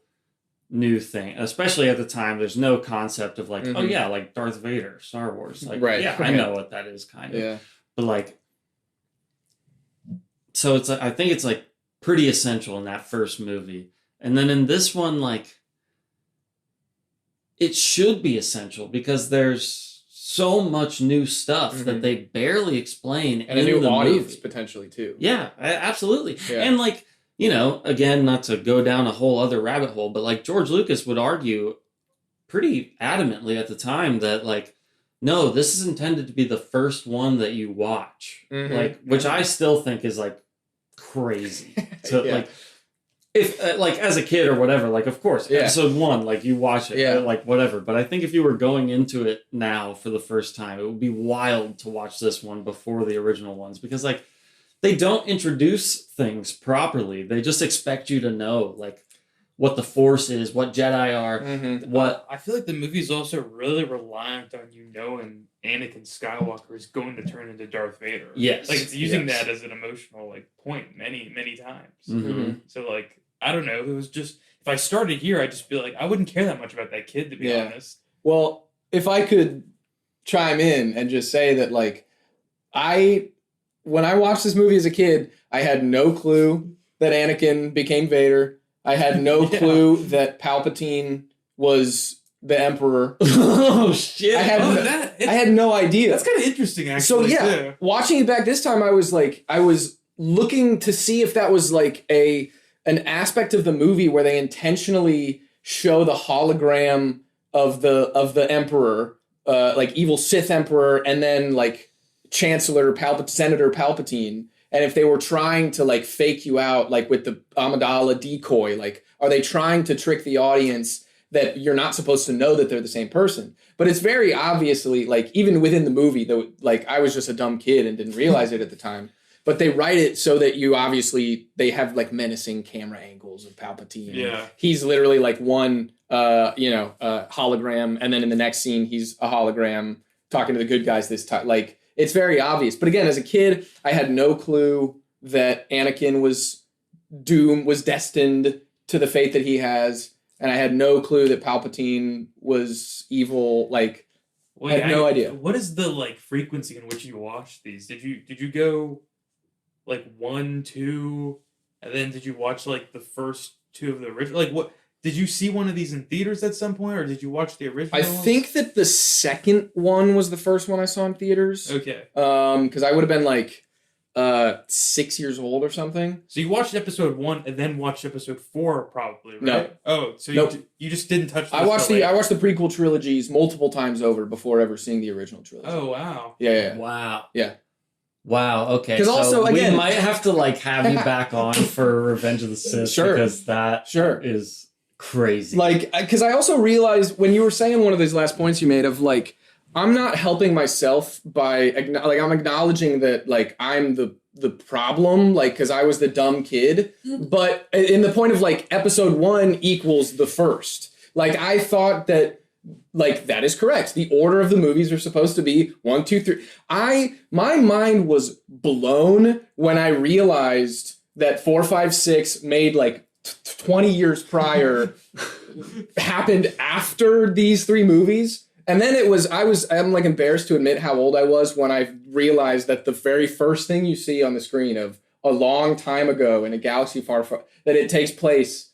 S1: new thing. Especially at the time, there's no concept of like, oh yeah, like Darth Vader, Star Wars. Like, I know what that is kind of.
S2: Yeah.
S1: But like, so it's, I think it's like pretty essential in that first movie. And then in this one, like, it should be essential because there's so much new stuff that they barely explain
S2: and
S1: in
S2: a new
S1: the
S2: audience
S1: movie.
S2: potentially too.
S1: Yeah, absolutely.
S2: Yeah.
S1: And like, you know, again, not to go down a whole other rabbit hole, but like George Lucas would argue pretty adamantly at the time that like, no, this is intended to be the first one that you watch. Like, which I still think is like crazy. So like, if like as a kid or whatever, like of course, episode 1, like you watch it, like whatever. But I think if you were going into it now for the first time, it would be wild to watch this one before the original ones because like they don't introduce things properly. They just expect you to know like what the Force is, what Jedi are, what.
S3: I feel like the movie's also really reliant on you knowing Anakin Skywalker is going to turn into Darth Vader.
S1: Yes,
S3: like it's using that as an emotional like point many times. So like. I don't know. It was just if I started here, I'd just be like, I wouldn't care that much about that kid, to be honest.
S2: Well, if I could chime in and just say that, like, when I watched this movie as a kid, I had no clue that Anakin became Vader. I had no clue that Palpatine was the Emperor.
S1: Oh shit!
S2: I had no idea.
S3: That's kind of interesting, actually.
S2: So yeah, watching it back this time, I was looking to see if that was like an aspect of the movie where they intentionally show the hologram of the Emperor, like evil Sith Emperor, and then like Chancellor Senator Palpatine, and if they were trying to like fake you out, like with the Amidala decoy, like are they trying to trick the audience that you're not supposed to know that they're the same person? But it's very obviously like even within the movie, though, like I was just a dumb kid and didn't realize it at the time. But they write it so that they have like menacing camera angles of Palpatine.
S3: Yeah.
S2: He's literally like one, hologram. And then in the next scene, he's a hologram talking to the good guys this time. Like, it's very obvious. But again, as a kid, I had no clue that Anakin was destined to the fate that he has. And I had no clue that Palpatine was evil. Like, I had no idea.
S3: What is the like frequency in which you watch these? Did you go like 1, 2, and then did you watch like the first 2 of the original? Like what did you see one of these in theaters at some point, or did you watch the original?
S2: I think that the second one was the first one I saw in theaters.
S3: Okay.
S2: Because I would have been like 6 years old or something.
S3: So you watched episode 1 and then watched episode 4 probably, right?
S2: No.
S3: Oh, so you just didn't touch
S2: I watched the prequel trilogies multiple times over before ever seeing the original trilogy.
S3: Oh wow.
S2: Yeah.
S1: Wow.
S2: Yeah.
S1: Wow. Okay.
S2: 'Cause also, again,
S1: we might have to like have you back on for Revenge of the Sith because that is crazy.
S2: Like, because I also realized when you were saying one of those last points you made of like, I'm not helping myself by like I'm acknowledging that like I'm the problem, like because I was the dumb kid, but in the point of like episode 1 equals the first. Like I thought that. Like, that is correct. The order of the movies are supposed to be 1, 2, 3. My mind was blown when I realized that 4, 5, 6 made like 20 years prior happened after these 3 movies. And then I'm like embarrassed to admit how old I was when I realized that the very first thing you see on the screen of a long time ago in a galaxy far, far, that it takes place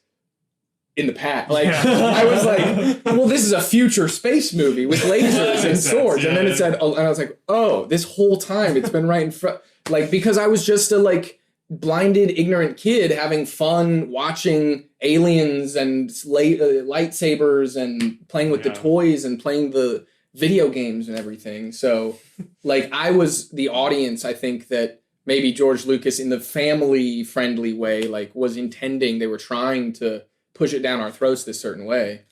S2: in the past. Like, I was like, well, this is a future space movie with lasers and swords. And then it said, and I was like, oh, this whole time it's been right in front. Like, because I was just a like blinded, ignorant kid having fun watching aliens and lightsabers and playing with the toys and playing the video games and everything. So, like, I was the audience, I think, that maybe George Lucas, in the family-friendly way, like, was intending. They were trying to push it down our throats this certain way.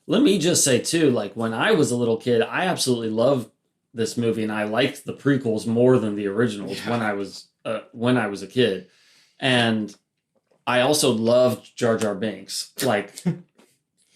S4: Let me just say, too, like, when I was a little kid, I absolutely loved this movie, and I liked the prequels more than the originals when I was a kid. And I also loved Jar Jar Binks, like,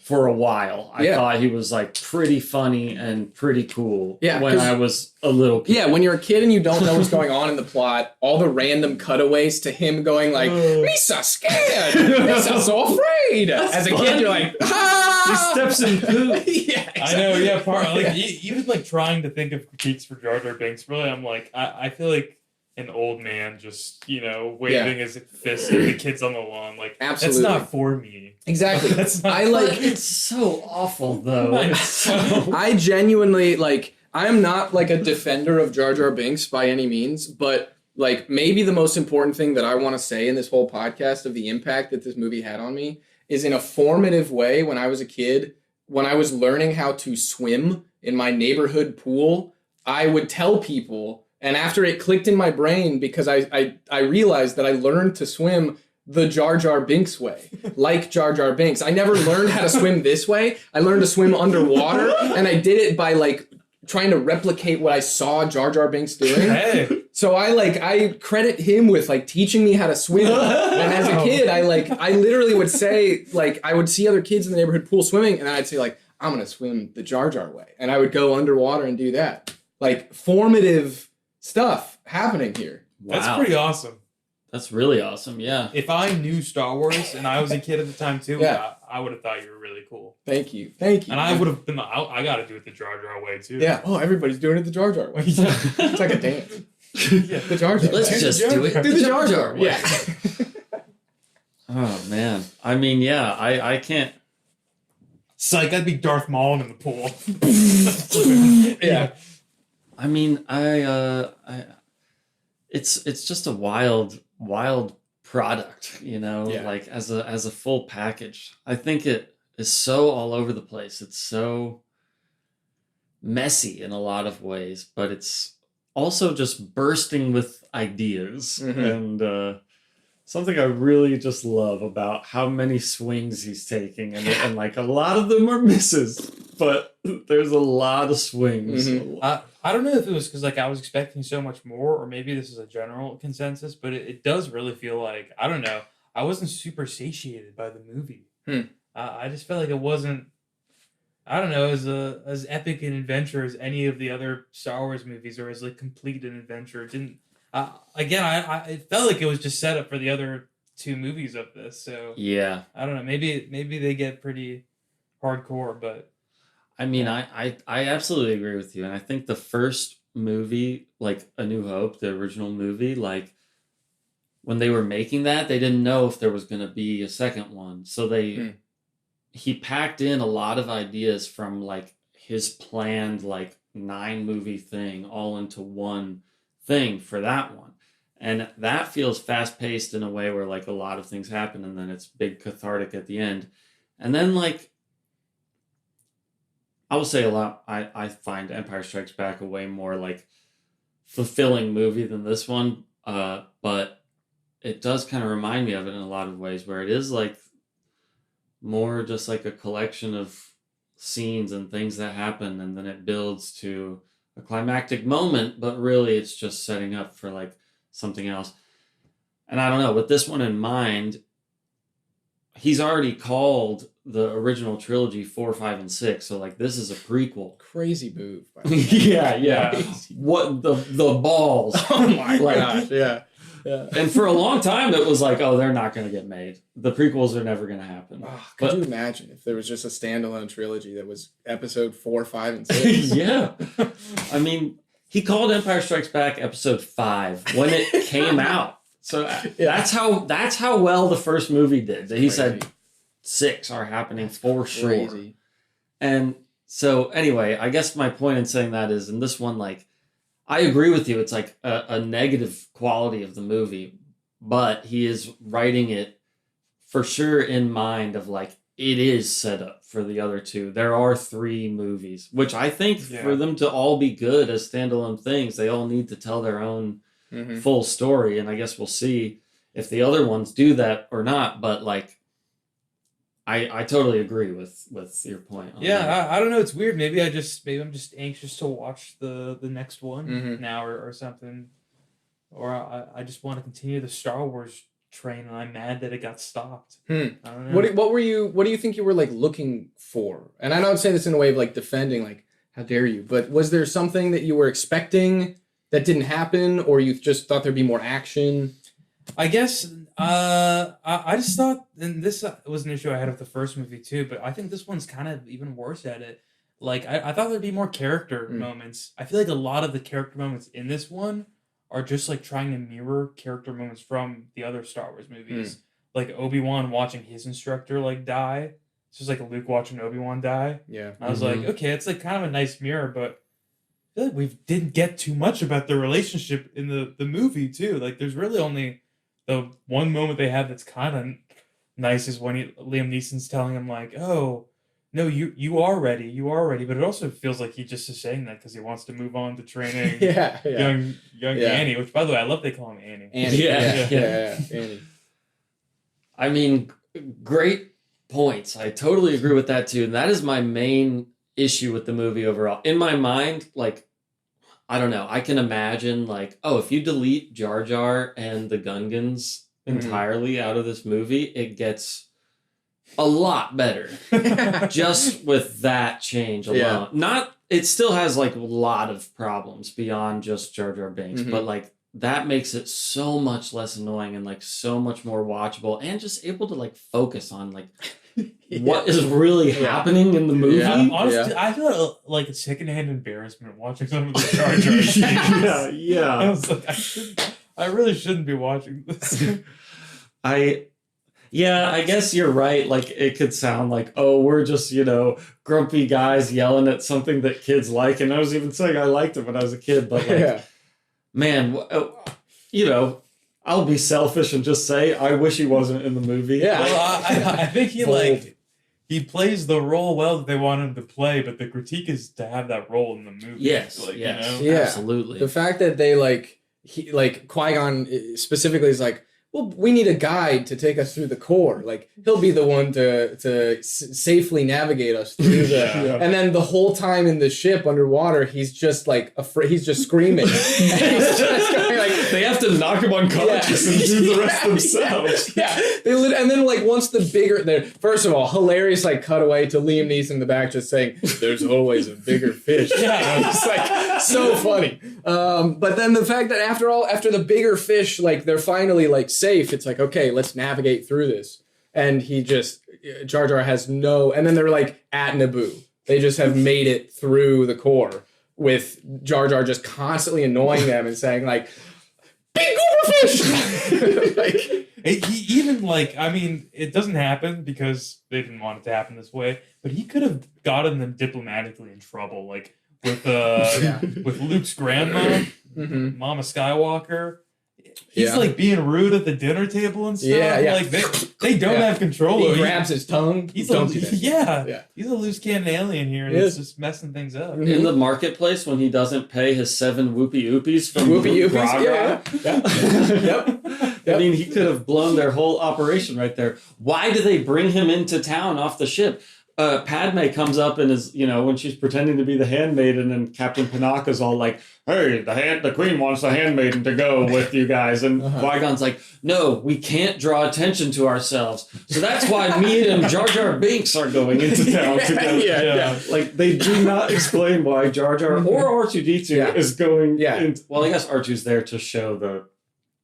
S4: for a while. I thought he was, like, pretty funny and pretty cool when I was a little kid.
S2: Yeah, when you're a kid and you don't know what's going on in the plot, all the random cutaways to him going like, Misa scared! Misa so afraid! As a kid, you're like, ah!
S4: He steps in poop.
S2: Yeah, exactly.
S3: I know, yeah, like, even, like, trying to think of critiques for Jar Jar Binks, really, I'm like, I feel like an old man just, you know, waving his fist at the kids on the lawn. Like,
S2: absolutely.
S3: That's not for me.
S2: Exactly.
S3: That's not
S4: It's so awful, though.
S2: I genuinely, like, I'm not, like, a defender of Jar Jar Binks by any means, but, like, maybe the most important thing that I want to say in this whole podcast of the impact that this movie had on me is in a formative way when I was a kid, when I was learning how to swim in my neighborhood pool, I would tell people. And after it clicked in my brain, because I realized that I learned to swim the Jar Jar Binks way, like Jar Jar Binks. I never learned how to swim this way. I learned to swim underwater, and I did it by, like, trying to replicate what I saw Jar Jar Binks doing.
S3: Hey.
S2: So I credit him with, like, teaching me how to swim. And as a kid, I literally would say, like, I would see other kids in the neighborhood pool swimming, and I'd say, like, I'm going to swim the Jar Jar way. And I would go underwater and do that. Like, formative stuff happening here.
S4: Wow.
S3: That's pretty awesome.
S4: That's really awesome, yeah.
S3: If I knew Star Wars and I was a kid at the time too, I would have thought you were really cool.
S2: Thank you.
S3: And I would have been, I got to do it the Jar Jar way too.
S2: Yeah. Oh, everybody's doing it the Jar Jar way. It's like a dance.
S3: Yeah.
S2: The Jar Jar.
S4: Let's just do it.
S2: Do the Jar Jar way.
S4: Yeah. Oh, man. I mean, yeah, I can't.
S3: Psych, I'd be Darth Maul in the pool.
S2: Yeah.
S4: I mean, it's just a wild product, you know, like as a full package. I think it is so all over the place. It's so messy in a lot of ways, but it's also just bursting with ideas and something I really just love about how many swings he's taking, and like a lot of them are misses, but there's a lot of swings.
S3: I don't know if it was because, like, I was expecting so much more, or maybe this is a general consensus, but it does really feel like, I don't know, I wasn't super satiated by the movie. I just felt like it wasn't, I don't know, as epic an adventure as any of the other Star Wars movies, or as, like, complete an adventure. It didn't. It felt like it was just set up for the other two movies of this. So
S4: yeah,
S3: I don't know. Maybe they get pretty hardcore, but
S4: I mean, I absolutely agree with you, and I think the first movie, like A New Hope, the original movie, like when they were making that, they didn't know if there was going to be a second one, so he packed in a lot of ideas from, like, his planned, like, 9-movie thing all into one thing for that one. And that feels fast-paced in a way where, like, a lot of things happen and then it's big cathartic at the end. And then, like, I will say a lot, I find Empire Strikes Back a way more, like, fulfilling movie than this one, but it does kind of remind me of it in a lot of ways, where it is, like, more just like a collection of scenes and things that happen, and then it builds to a climactic moment, but really it's just setting up for, like, something else. And I don't know, with this one in mind, he's already called the original trilogy 4, 5, and 6, so, like, this is a prequel.
S2: Crazy move. By the way.
S4: yeah. What the balls?
S2: Oh my gosh! Yeah.
S4: And for a long time, it was like, oh, they're not going to get made. The prequels are never going to happen.
S2: Oh, could you imagine if there was just a standalone trilogy that was episode 4, 5, and 6?
S4: Yeah. I mean, he called Empire Strikes Back episode 5 when it came out. So that's how well the first movie did. He said 6 are happening for sure.
S2: Crazy.
S4: And so anyway, I guess my point in saying that is, in this one, like, I agree with you. It's like a negative quality of the movie, but he is writing it for sure in mind of, like, it is set up for the other two. There are 3 movies, which I think
S1: Yeah.
S4: for them to all be good as standalone things, they all need to tell their own full story. And I guess we'll see if the other ones do that or not. But like, I totally agree with your point. On that.
S3: I don't know. It's weird. Maybe I'm just anxious to watch the next one now or something, or I just want to continue the Star Wars train, and I'm mad that it got stopped. I don't know.
S2: What do you think you were like looking for? And I don't say this in a way of like defending, like how dare you? But was there something that you were expecting that didn't happen, or you just thought there'd be more action?
S3: I guess I just thought, and this was an issue I had with the first movie too, but I think this one's kind of even worse at it. Like, I thought there'd be more character moments. I feel like a lot of the character moments in this one are just like trying to mirror character moments from the other Star Wars movies. Like Obi-Wan watching his instructor like die. It's just like Luke watching Obi-Wan die.
S2: Yeah.
S3: I was like, okay, it's like kind of a nice mirror, but I feel like we didn't get too much about the relationship in the movie too. Like, there's really only the one moment they have that's kind of nice is when Liam Neeson's telling him like, "Oh, no, you are ready, but it also feels like he just is saying that because he wants to move on to training young Annie. Which, by the way, I love they call him Annie.
S2: Yeah. Annie.
S4: I mean, great points. I totally agree with that too. And that is my main issue with the movie overall. In my mind, like, I don't know. I can imagine like, oh, if you delete Jar Jar and the Gungans entirely out of this movie, it gets a lot better. Just with that change alone. It still has like a lot of problems beyond just Jar Jar Binks, but like that makes it so much less annoying and like so much more watchable and just able to like focus on like what is really happening in the movie.
S3: Yeah. Honestly, I feel like a secondhand embarrassment watching some of the Jar Jar scenes.
S4: Yeah.
S3: I was like, I really shouldn't be watching this.
S4: I guess you're right. Like, it could sound like, oh, we're just, grumpy guys yelling at something that kids like. And I was even saying I liked it when I was a kid. But, like, man, I'll be selfish and just say I wish he wasn't in the movie.
S3: Yeah. Well, I think he plays the role well that they want him to play, but the critique is to have that role in the movie.
S4: Yes.
S3: Like,
S4: Absolutely.
S2: The fact that they, Qui-Gon specifically is like, well, we need a guide to take us through the core. Like, he'll be the one to safely navigate us through the... And then the whole time in the ship underwater, he's just, like, afraid. He's just screaming. And he's just going, like...
S4: They have to knock him unconscious and do the rest themselves.
S2: And then, like, once the bigger... First of all, hilarious, like, cutaway to Liam Neeson in the back just saying, there's always a bigger fish. It's, like, so funny. But then the fact that after the bigger fish, like, they're finally, like, safe, it's like, okay, let's navigate through this. And Jar Jar has no, and then they're like at Naboo. They just have made it through the core with Jar Jar just constantly annoying them and saying like, big grouper fish!
S3: It doesn't happen because they didn't want it to happen this way, but he could have gotten them diplomatically in trouble, like with Luke's grandma, Mama Skywalker. He's like being rude at the dinner table and stuff. Like they don't have control over.
S2: He grabs his tongue.
S3: He's a loose cannon alien here, and it's just messing things up.
S4: In the marketplace, when he doesn't pay his 7 whoopie oopies from I mean, he could have blown their whole operation right there. Why do they bring him into town off the ship? Padme comes up and is, when she's pretending to be the handmaiden, and Captain Panaka's all like, hey, the queen wants the handmaiden to go with you guys. And Qui-Gon's like, no, we can't draw attention to ourselves. So that's why me and Jar Jar Binks are going into town together. Like, they do not explain why Jar Jar or R2-D2 is going in. Well, I guess R2's there to show the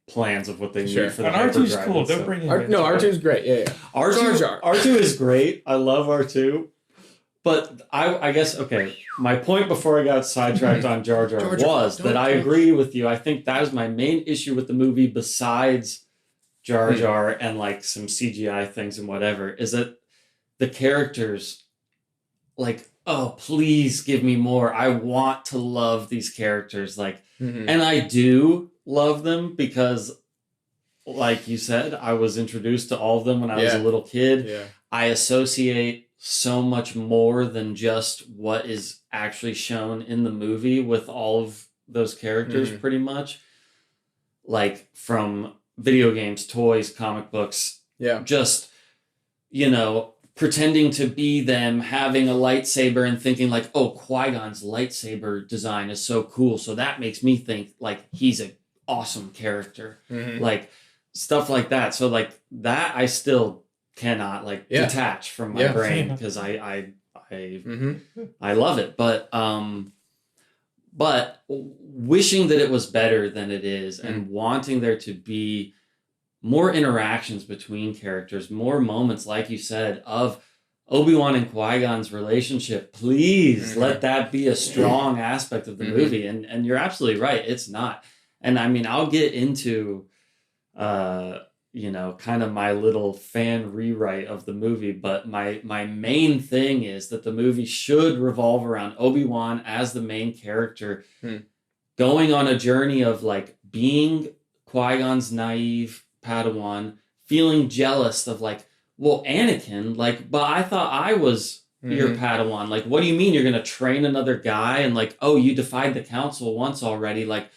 S4: plans of what they need for the
S3: and R2's
S4: hyperdrive.
S3: cool. Don't bring him in.
S2: No, R2's great.
S4: R2 is great. I love R2. But I guess, okay, my point before I got sidetracked on Jar Jar was that I agree with you. I think that is my main issue with the movie, besides Jar Jar and like some CGI things and whatever, is that the characters, like, oh, please give me more. I want to love these characters. Like, and I do love them because, like you said, I was introduced to all of them when I was a little kid. I associate so much more than just what is actually shown in the movie with all of those characters, pretty much. Like from video games, toys, comic books, just, pretending to be them, having a lightsaber and thinking like, oh, Qui-Gon's lightsaber design is so cool. So that makes me think like he's an awesome character. Like stuff like that. So like that I still cannot like detach from my brain because I love it. But wishing that it was better than it is and wanting there to be more interactions between characters, more moments, like you said, of Obi-Wan and Qui-Gon's relationship. Please let that be a strong aspect of the movie. And you're absolutely right. It's not. And I mean, I'll get into, kind of my little fan rewrite of the movie. But my main thing is that the movie should revolve around Obi-Wan as the main character, going on a journey of like being Qui-Gon's naive Padawan, feeling jealous of like, well, Anakin, like, but I thought I was your Padawan. Like, what do you mean you're going to train another guy? And like, oh, you defied the council once already. Like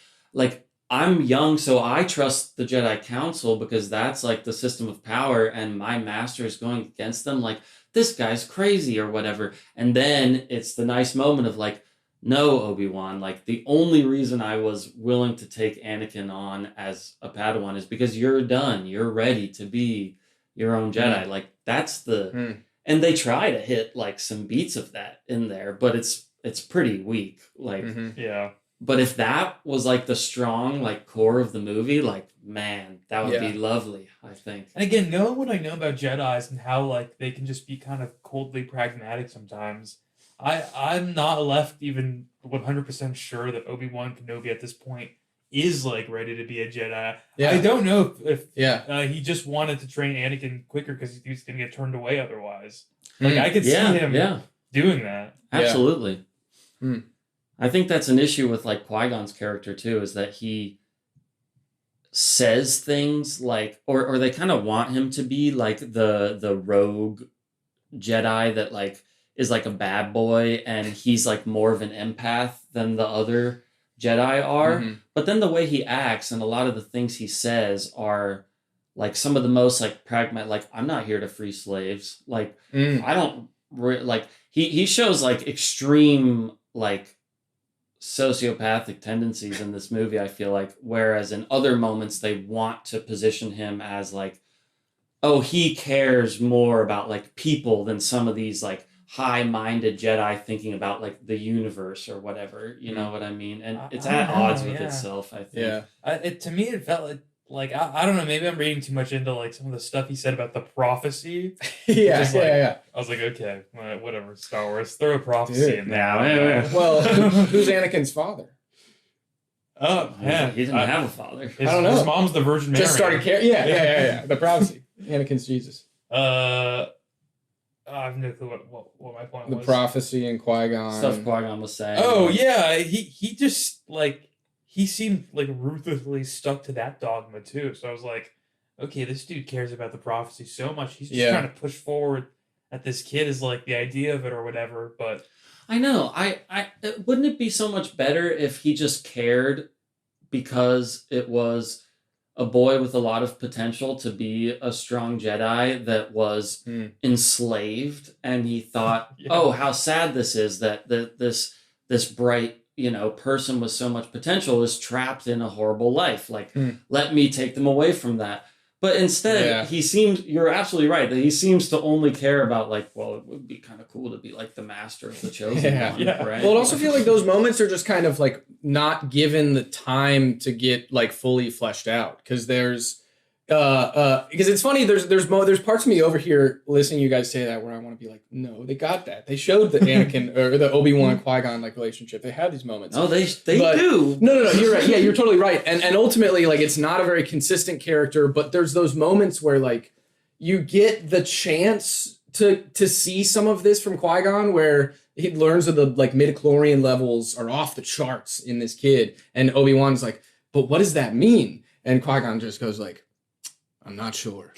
S4: I'm young, so I trust the Jedi Council because that's like the system of power and my master is going against them. Like, this guy's crazy or whatever. And then it's the nice moment of like, no, Obi-Wan, like the only reason I was willing to take Anakin on as a Padawan is because you're done. You're ready to be your own Jedi. Like that's and they try to hit like some beats of that in there, but it's pretty weak. Like, but if that was like the strong like core of the movie, like, man, that would be lovely, I think.
S5: And again, knowing what I know about Jedis and how like they can just be kind of coldly pragmatic sometimes, I'm not left even 100% sure that Obi-Wan Kenobi at this point is like ready to be a Jedi. I don't know if he just wanted to train Anakin quicker because he was going to get turned away otherwise. Like I could see him doing that.
S4: Absolutely. I think that's an issue with like Qui-Gon's character too, is that he says things like, or they kind of want him to be like the rogue Jedi that like is like a bad boy and he's like more of an empath than the other Jedi are. But then the way he acts and a lot of the things he says are like some of the most like pragmatic, like I'm not here to free slaves. Like I don't like he shows like extreme like sociopathic tendencies in this movie, I feel like, whereas in other moments they want to position him as like, oh, he cares more about like people than some of these like high-minded Jedi thinking about like the universe or whatever, you know what I mean? And it's at odds with itself, I think.
S5: To me it felt like I don't know, maybe I'm reading too much into like some of the stuff he said about the prophecy. I was like, okay, whatever, Star Wars, throw a prophecy in there.
S2: Well, who's Anakin's father?
S5: Oh, yeah.
S4: He didn't have a father.
S5: I don't know. His mom's the Virgin Mary.
S2: Just started caring. Yeah. The prophecy. Anakin's Jesus.
S5: I have no clue what my point was.
S2: The prophecy and Qui-Gon.
S4: Stuff Qui-Gon was saying.
S5: Oh, yeah. He just, like, he seemed, like, ruthlessly stuck to that dogma, too. So I was like, okay, this dude cares about the prophecy so much. He's just trying to push forward that this kid is, like, the idea of it or whatever, but...
S4: I know. I wouldn't it be so much better if he just cared because it was a boy with a lot of potential to be a strong Jedi that was enslaved, and he thought, oh, how sad this is that this bright, person with so much potential is trapped in a horrible life. Like, let me take them away from that. But instead, you're absolutely right, that he seems to only care about, like, well, it would be kind of cool to be, like, the master of the chosen one, right?
S2: Well, I also feel like those moments are just kind of, like, not given the time to get, like, fully fleshed out. Because because it's funny, there's parts of me over here listening to you guys say that where I want to be like, no, they got that. They showed the Anakin, or the Obi-Wan Qui-Gon, like, relationship. They had these moments.
S4: Oh, they do.
S2: No, you're right. Yeah, you're totally right. And ultimately, like, it's not a very consistent character, but there's those moments where, like, you get the chance to see some of this from Qui-Gon, where he learns that the, like, midichlorian levels are off the charts in this kid. And Obi-Wan's like, but what does that mean? And Qui-Gon just goes like, I'm not sure.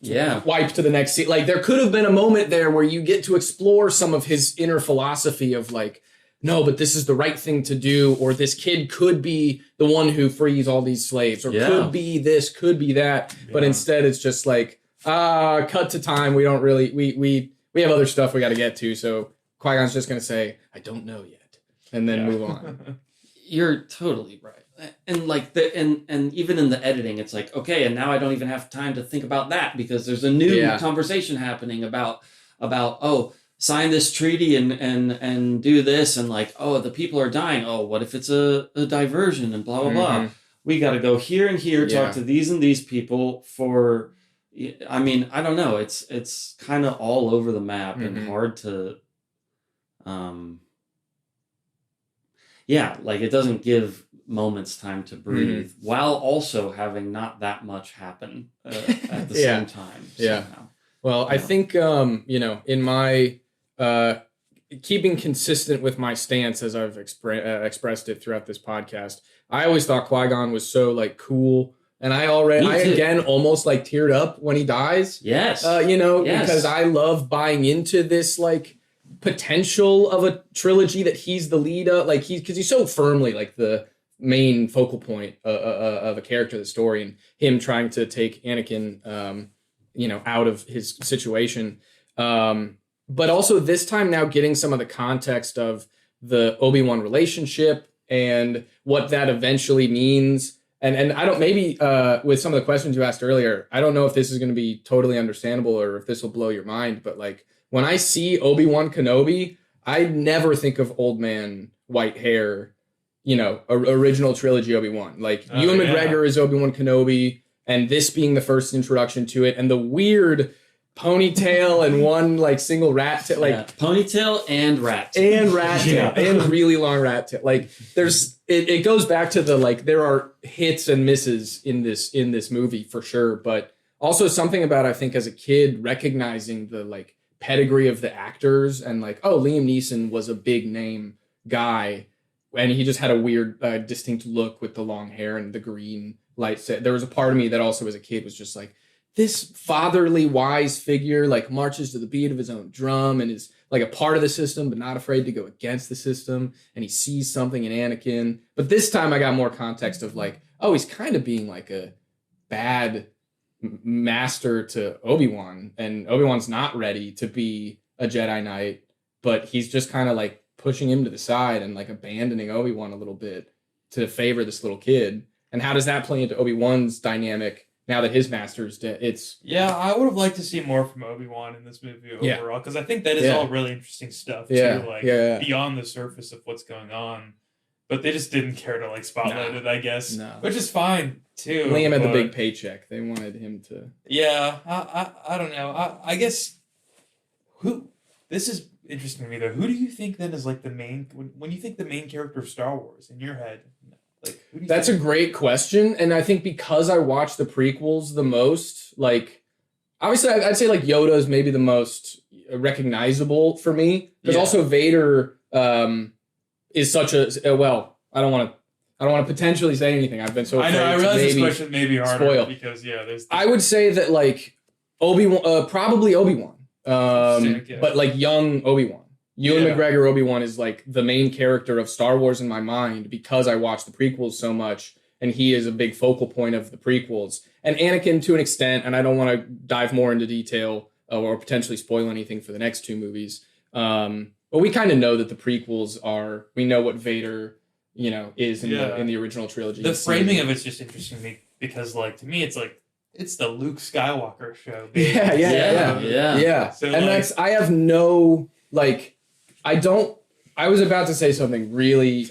S2: wipe to the next scene. Like there could have been a moment there where you get to explore some of his inner philosophy of like, no, but this is the right thing to do, or this kid could be the one who frees all these slaves, or could be this, could be that. But instead it's just like, cut to time. We don't really, we have other stuff we got to get to. So Qui-Gon's just going to say, I don't know yet. And then move on.
S4: You're totally right. And like and even in the editing, it's like, okay, and now I don't even have time to think about that because there's a new conversation happening about sign this treaty and do this, and like, oh, the people are dying. Oh, what if it's a diversion and blah blah blah. We got to go here and here, talk to these and these people for. I mean, I don't know. It's kind of all over the map and hard to. Like it doesn't give moments time to breathe while also having not that much happen at the same time. Somehow.
S2: Well, I think, in my keeping consistent with my stance as I've expressed it throughout this podcast, I always thought Qui-Gon was so like cool. And I again almost like teared up when he dies.
S4: Yes.
S2: Because I love buying into this like potential of a trilogy that he's the lead of, like because he's so firmly like the main focal point of a character of the story, and him trying to take Anakin out of his situation, but also this time now getting some of the context of the Obi-Wan relationship and what that eventually means, and I don't, maybe with some of the questions you asked earlier, I don't know if this is going to be totally understandable or if this will blow your mind, but like when I see Obi-Wan Kenobi, I never think of old man white hair, original trilogy Obi-Wan. Like Ewan McGregor is Obi-Wan Kenobi, and this being the first introduction to it, and the weird ponytail and one like single rat tail, like
S4: ponytail and rat tail.
S2: And really long rat tail. Like there's it goes back to the like there are hits and misses in this movie for sure, but also something about, I think, as a kid recognizing the like pedigree of the actors and like, oh, Liam Neeson was a big name guy, and he just had a weird distinct look with the long hair and the green light set. There was a part of me that also as a kid was just like, this fatherly wise figure like marches to the beat of his own drum and is like a part of the system but not afraid to go against the system, and he sees something in Anakin. But this time I got more context of like, oh, he's kind of being like a bad master to Obi-Wan, and Obi-Wan's not ready to be a Jedi Knight, but he's just kind of like pushing him to the side and like abandoning Obi-Wan a little bit to favor this little kid. And how does that play into Obi-Wan's dynamic now that his master's dead?
S5: I would have liked to see more from Obi-Wan in this movie overall, because I think that is all really interesting stuff too, beyond the surface of what's going on. But they just didn't care to like spotlight it, I guess, which is fine too.
S2: Liam had the big paycheck; they wanted him to.
S5: Yeah, I don't know. I guess this is interesting to me though. Who do you think then is like the main when you think the main character of Star Wars in your head? Like, who do you
S2: That's
S5: think?
S2: a great question, and I think because I watched the prequels the most, like obviously I'd say like Yoda is maybe the most recognizable for me, because also Vader is such a I don't want to potentially say anything. I've been so afraid
S5: I realize this
S2: maybe
S5: question may be harder
S2: spoil.
S5: because there's.
S2: I would say that like Obi-Wan, probably Obi-Wan, but like young Obi-Wan. Ewan McGregor Obi-Wan is like the main character of Star Wars in my mind because I watched the prequels so much, and he is a big focal point of the prequels. And Anakin to an extent, and I don't want to dive more into detail or potentially spoil anything for the next two movies. But we kind of know that the prequels we know what Vader, is in the original trilogy.
S5: The framing of it's just interesting to me because, like, to me, it's like it's the Luke Skywalker show. Basically.
S2: Yeah.
S5: So,
S2: and
S5: like,
S2: I have no like, I was about to say something really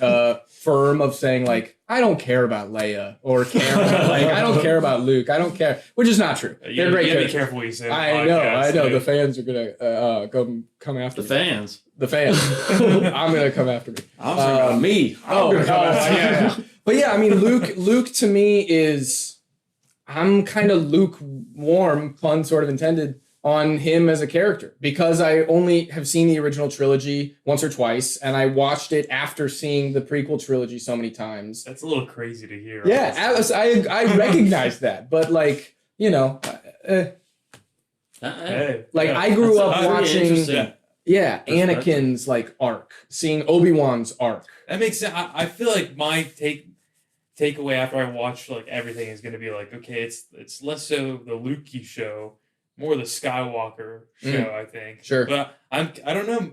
S2: firm of saying like, I don't care about Leia or I don't care about Luke. I don't care, which is not true. They're great.
S5: You gotta be careful what you say.
S2: I know. The fans are gonna come after
S4: the
S2: me.
S4: fans.
S2: The fans. I'm gonna come after me.
S4: I'm talking about me.
S2: I'm gonna come after you. But yeah, I mean, Luke to me is, I'm kind of lukewarm, pun sort of intended, on him as a character, because I only have seen the original trilogy once or twice, and I watched it after seeing the prequel trilogy so many times.
S5: That's a little crazy to hear.
S2: Yeah, I recognize that, but like,
S5: Hey,
S2: Like
S5: yeah.
S2: I grew
S1: That's
S2: up
S1: a very
S2: watching,
S1: interesting perspective.
S2: Anakin's like arc, seeing Obi-Wan's arc.
S5: That makes sense. I feel like my takeaway after I watched like everything is going to be like, okay, it's less so the Lukey show, more the Skywalker show. I think.
S2: Sure.
S5: But I don't know.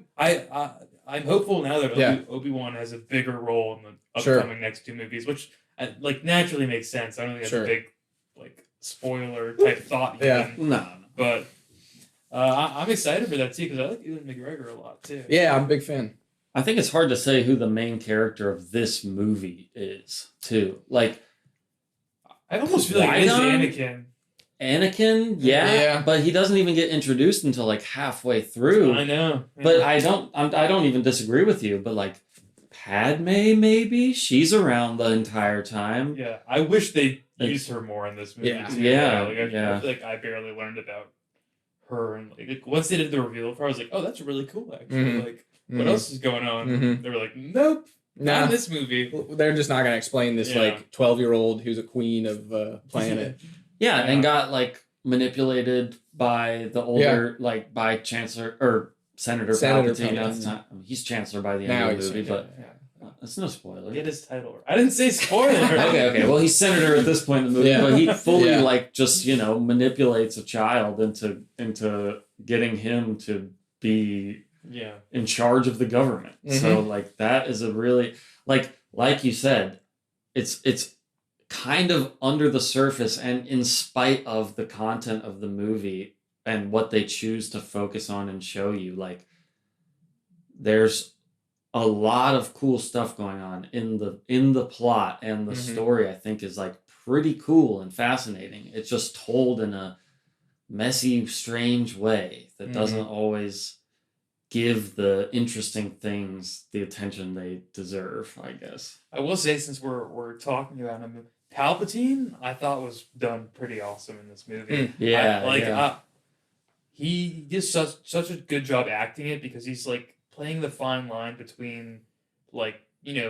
S5: I'm hopeful now that Obi-Wan has a bigger role in the upcoming next 2 movies, which like naturally makes sense. I don't think that's a big like spoiler type thought.
S2: Yeah.
S1: No.
S5: But I'm excited for that too because I like Ewan McGregor a lot too.
S2: Yeah, I'm a big fan.
S1: I think it's hard to say who the main character of this movie is, too. Like,
S5: I almost feel like it's Anakin.
S1: Anakin, yeah, but he doesn't even get introduced until like halfway through.
S5: I know, yeah.
S1: But I don't even disagree with you. But like, Padme, maybe she's around the entire time.
S5: Yeah, I wish they used her more in this movie.
S2: Yeah.
S5: Too.
S1: Yeah,
S5: Like, I feel like I barely learned about her, and like once they did the reveal of her, I was like, oh, that's really cool. Actually,
S2: Mhm.
S5: like, what else is going on?
S2: Mhm.
S5: They were like, nope, not in this movie.
S2: They're just not going to explain this like 12-year-old who's a queen of a planet.
S1: Yeah, and got like manipulated by the older by Chancellor or Senator Palpatine at the time. I mean, he's Chancellor by the end of the movie, but that's no spoiler.
S5: Get his title. I didn't say spoiler.
S1: okay. Well, he's Senator at this point in the movie, but he fully like just manipulates a child into getting him to be in charge of the government.
S2: Mm-hmm.
S1: So like that is a really like you said, it's kind of under the surface and in spite of the content of the movie and what they choose to focus on and show you, like there's a lot of cool stuff going on in the plot, and the story I think is like pretty cool and fascinating. It's just told in a messy, strange way that doesn't always give the interesting things the attention they deserve, I guess.
S5: I will say, since we're talking about him, Palpatine, I thought was done pretty awesome in this movie. He did such a good job acting it, because he's like playing the fine line between like,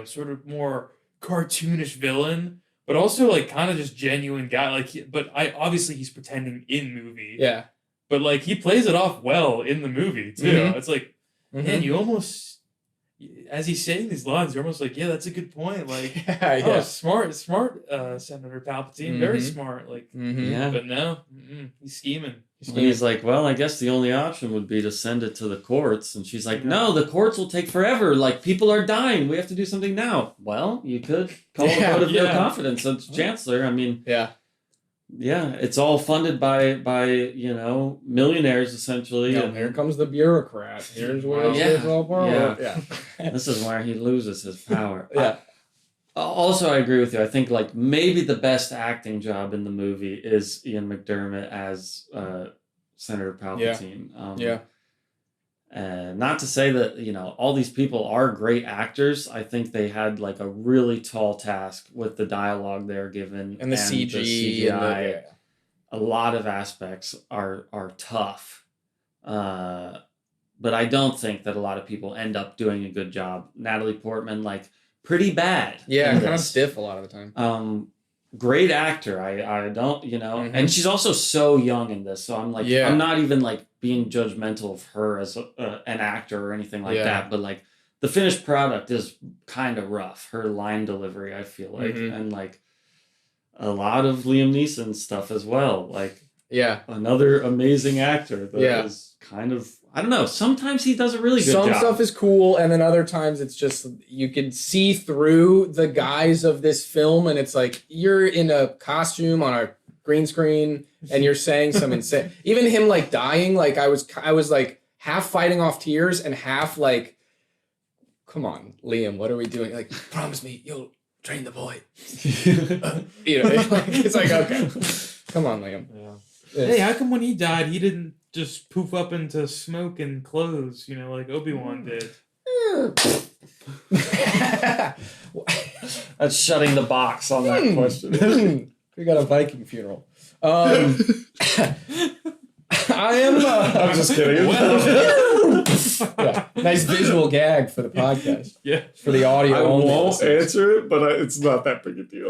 S5: sort of more cartoonish villain, but also like kind of just genuine guy. Like, obviously he's pretending in movie.
S2: Yeah.
S5: But like he plays it off well in the movie too.
S2: Mm-hmm.
S5: It's like, man, you almost, as he's saying these lines, you're almost like, yeah, that's a good point. Like, smart, Senator Palpatine, very smart. Like, but no, he's scheming.
S1: And he's like, well, I guess the only option would be to send it to the courts. And she's like, no, the courts will take forever. Like, people are dying. We have to do something now. Well, you could call a vote of no confidence as Chancellor. I mean, it's all funded by millionaires, essentially.
S2: And here comes the bureaucrat. Here's where it's all part.
S1: This is where he loses his power. Also, I agree with you. I think like maybe the best acting job in the movie is Ian McDermott as Senator Palpatine. And not to say that all these people are great actors. I think they had like a really tall task with the dialogue they're given
S2: and the CG,
S1: the CGI. A lot of aspects are tough, but I don't think that a lot of people end up doing a good job. Natalie Portman, like, pretty bad.
S2: Yeah, kind of stiff a lot of the time.
S1: Great actor. I don't, and she's also so young in this. So I'm like, I'm not even like being judgmental of her as an actor or anything like that. But like the finished product is kind of rough. Her line delivery, I feel like, and like a lot of Liam Neeson stuff as well. Like, another amazing actor that is kind of, I don't know. Sometimes he does a really good job.
S2: Some stuff is cool, and then other times it's just you can see through the guise of this film, and it's like you're in a costume on a green screen, and you're saying some insane. Even him like dying, like I was like half fighting off tears and half like, come on, Liam, what are we doing? Like, promise me you'll train the boy. It's like, okay, come on, Liam.
S5: Hey, how come when he died he didn't just poof up into smoke and clothes, like Obi-Wan did?
S1: That's shutting the box on that question.
S2: We got a Viking funeral. I am.
S1: I'm just kidding.
S2: Nice visual gag for the podcast.
S5: Yeah.
S2: For the audio.
S1: I
S2: only
S1: won't
S2: listeners.
S1: answer it, but it's not that big a deal.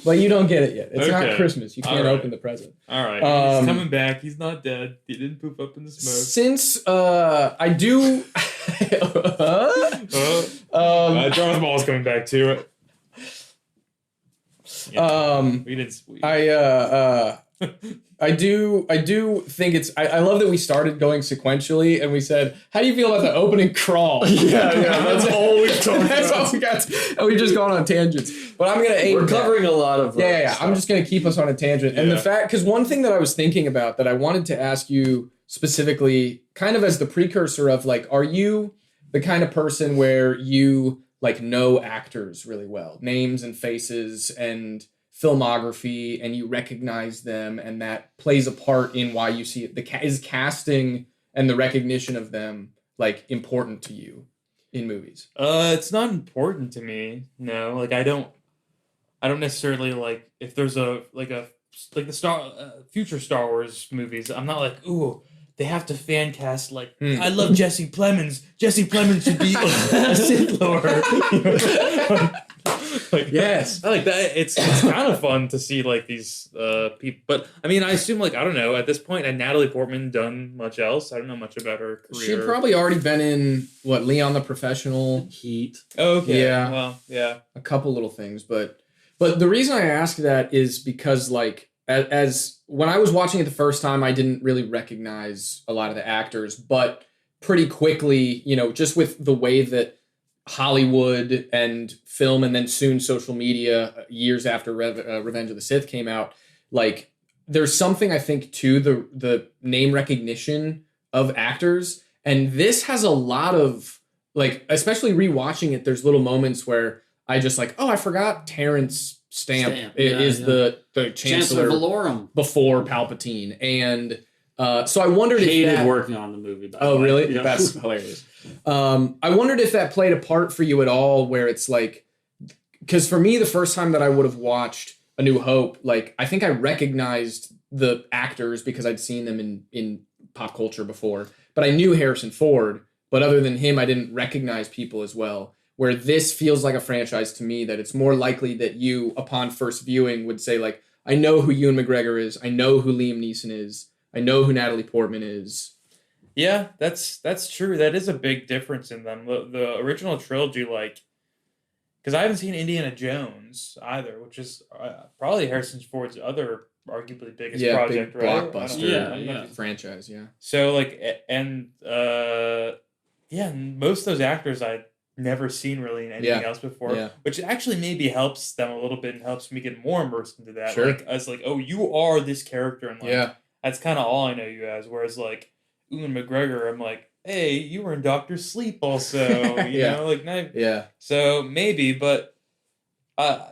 S2: But you don't get it yet. It's not
S5: Okay.
S2: Christmas. You can't
S5: All right.
S2: open the present.
S5: All right,
S2: Um,
S5: he's coming back. He's not dead. He didn't poop up in the smoke.
S2: Since I do,
S5: Darth Maul's coming back too. Yeah, we didn't.
S2: I do think it's. I love that we started going sequentially, and we said, "How do you feel about the opening crawl?"
S5: that's all we talked
S2: That's
S5: about.
S2: all we got. And we just gone on tangents. But I'm gonna aim.
S4: We're covering a lot of.
S2: Yeah.
S4: stuff.
S2: I'm just gonna keep us on a tangent, and the
S5: Yeah.
S2: fact, because one thing that I was thinking about that I wanted to ask you specifically, kind of as the precursor of like, are you the kind of person where you like know actors really well, names and faces and filmography, and you recognize them, and that plays a part in why you see it? Is casting and the recognition of them like important to you in movies?
S5: It's not important to me. No, like I don't necessarily like if there's a the future Star Wars movies. I'm not like, ooh, they have to fan cast like I love Jesse Plemons. Jesse Plemons should be a Sith Lord. Like,
S2: Yes.
S5: I like that. It's kind of fun to see like these people, but I mean, I assume like I don't know at this point. Had Natalie Portman done much else? I don't know much about her career.
S2: She'd probably already been in Leon the Professional,
S4: Heat.
S5: Okay.
S2: Yeah.
S5: Well, yeah.
S2: a couple little things, but the reason I ask that is because like as when I was watching it the first time, I didn't really recognize a lot of the actors, but pretty quickly, just with the way that Hollywood and film and then soon social media years after Revenge of the Sith came out, like there's something I think to the name recognition of actors, and this has a lot of like, especially rewatching it, there's little moments where I just like, oh, I forgot Terrence Stamp is the Chancellor
S4: Valorum
S2: before Palpatine, and so I wondered
S4: hated
S2: if that,
S4: working on the movie. By the
S2: oh
S4: way.
S2: really?
S4: Yeah.
S2: That's hilarious. I wondered if that played a part for you at all, where it's like, because for me, the first time that I would have watched A New Hope, like I think I recognized the actors because I'd seen them in pop culture before, but I knew Harrison Ford. But other than him, I didn't recognize people as well. Where this feels like a franchise to me that it's more likely that you, upon first viewing, would say like, I know who Ewan McGregor is, I know who Liam Neeson is, I know who Natalie Portman is.
S5: Yeah, that's true. That is a big difference in them. The original trilogy, like, because I haven't seen Indiana Jones either, which is probably Harrison Ford's other arguably biggest project,
S2: big
S5: right?
S2: blockbuster franchise, yeah.
S5: So like, and most of those actors I'd never seen really in anything else before, which actually maybe helps them a little bit and helps me get more immersed into that.
S2: Sure.
S5: Like, I was like, oh, you are this character, and like, that's kind of all I know you as. Whereas like Ewan McGregor, I'm like, hey, you were in Doctor Sleep also, you know, like, so maybe, but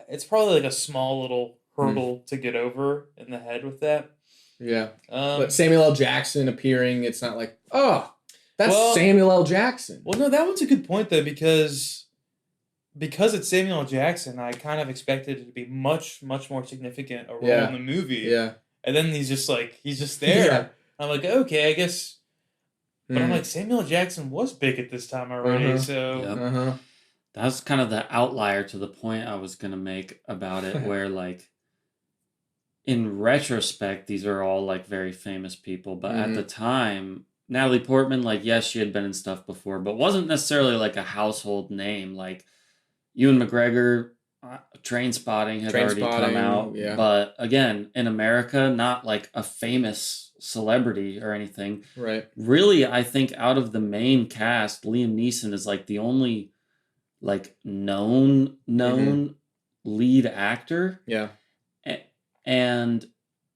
S5: it's probably like a small little hurdle to get over in the head with that.
S2: Yeah. But Samuel L. Jackson appearing, it's not like, oh, that's Samuel L. Jackson.
S5: Well, no, that one's a good point though, because it's Samuel L. Jackson, I kind of expected it to be much, much more significant a role in the movie.
S2: Yeah.
S5: And then he's just there.
S2: Yeah.
S5: I'm like, okay, I guess. But I'm like, Samuel L. Jackson was big at this time already, so.
S4: That was kind of the outlier to the point I was going to make about it, where like, in retrospect, these are all like very famous people, but at the time, Natalie Portman, like, yes, she had been in stuff before, but wasn't necessarily like a household name. Like Ewan McGregor, Train Spotting had already come out, but again, in America, not like a famous celebrity or anything.
S2: Right.
S4: Really, I think out of the main cast, Liam Neeson is like the only like known lead actor.
S2: Yeah.
S4: And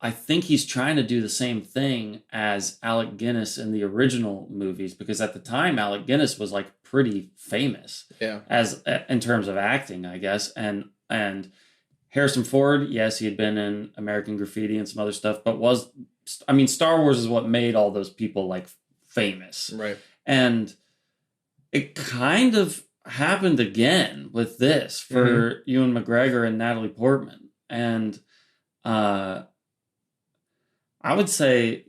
S4: I think he's trying to do the same thing as Alec Guinness in the original movies, because at the time Alec Guinness was like pretty famous as in terms of acting, I guess. And Harrison Ford, yes, he had been in American Graffiti and some other stuff, but Star Wars is what made all those people like famous.
S2: Right.
S4: And it kind of happened again with this for Ewan McGregor and Natalie Portman. And I would say,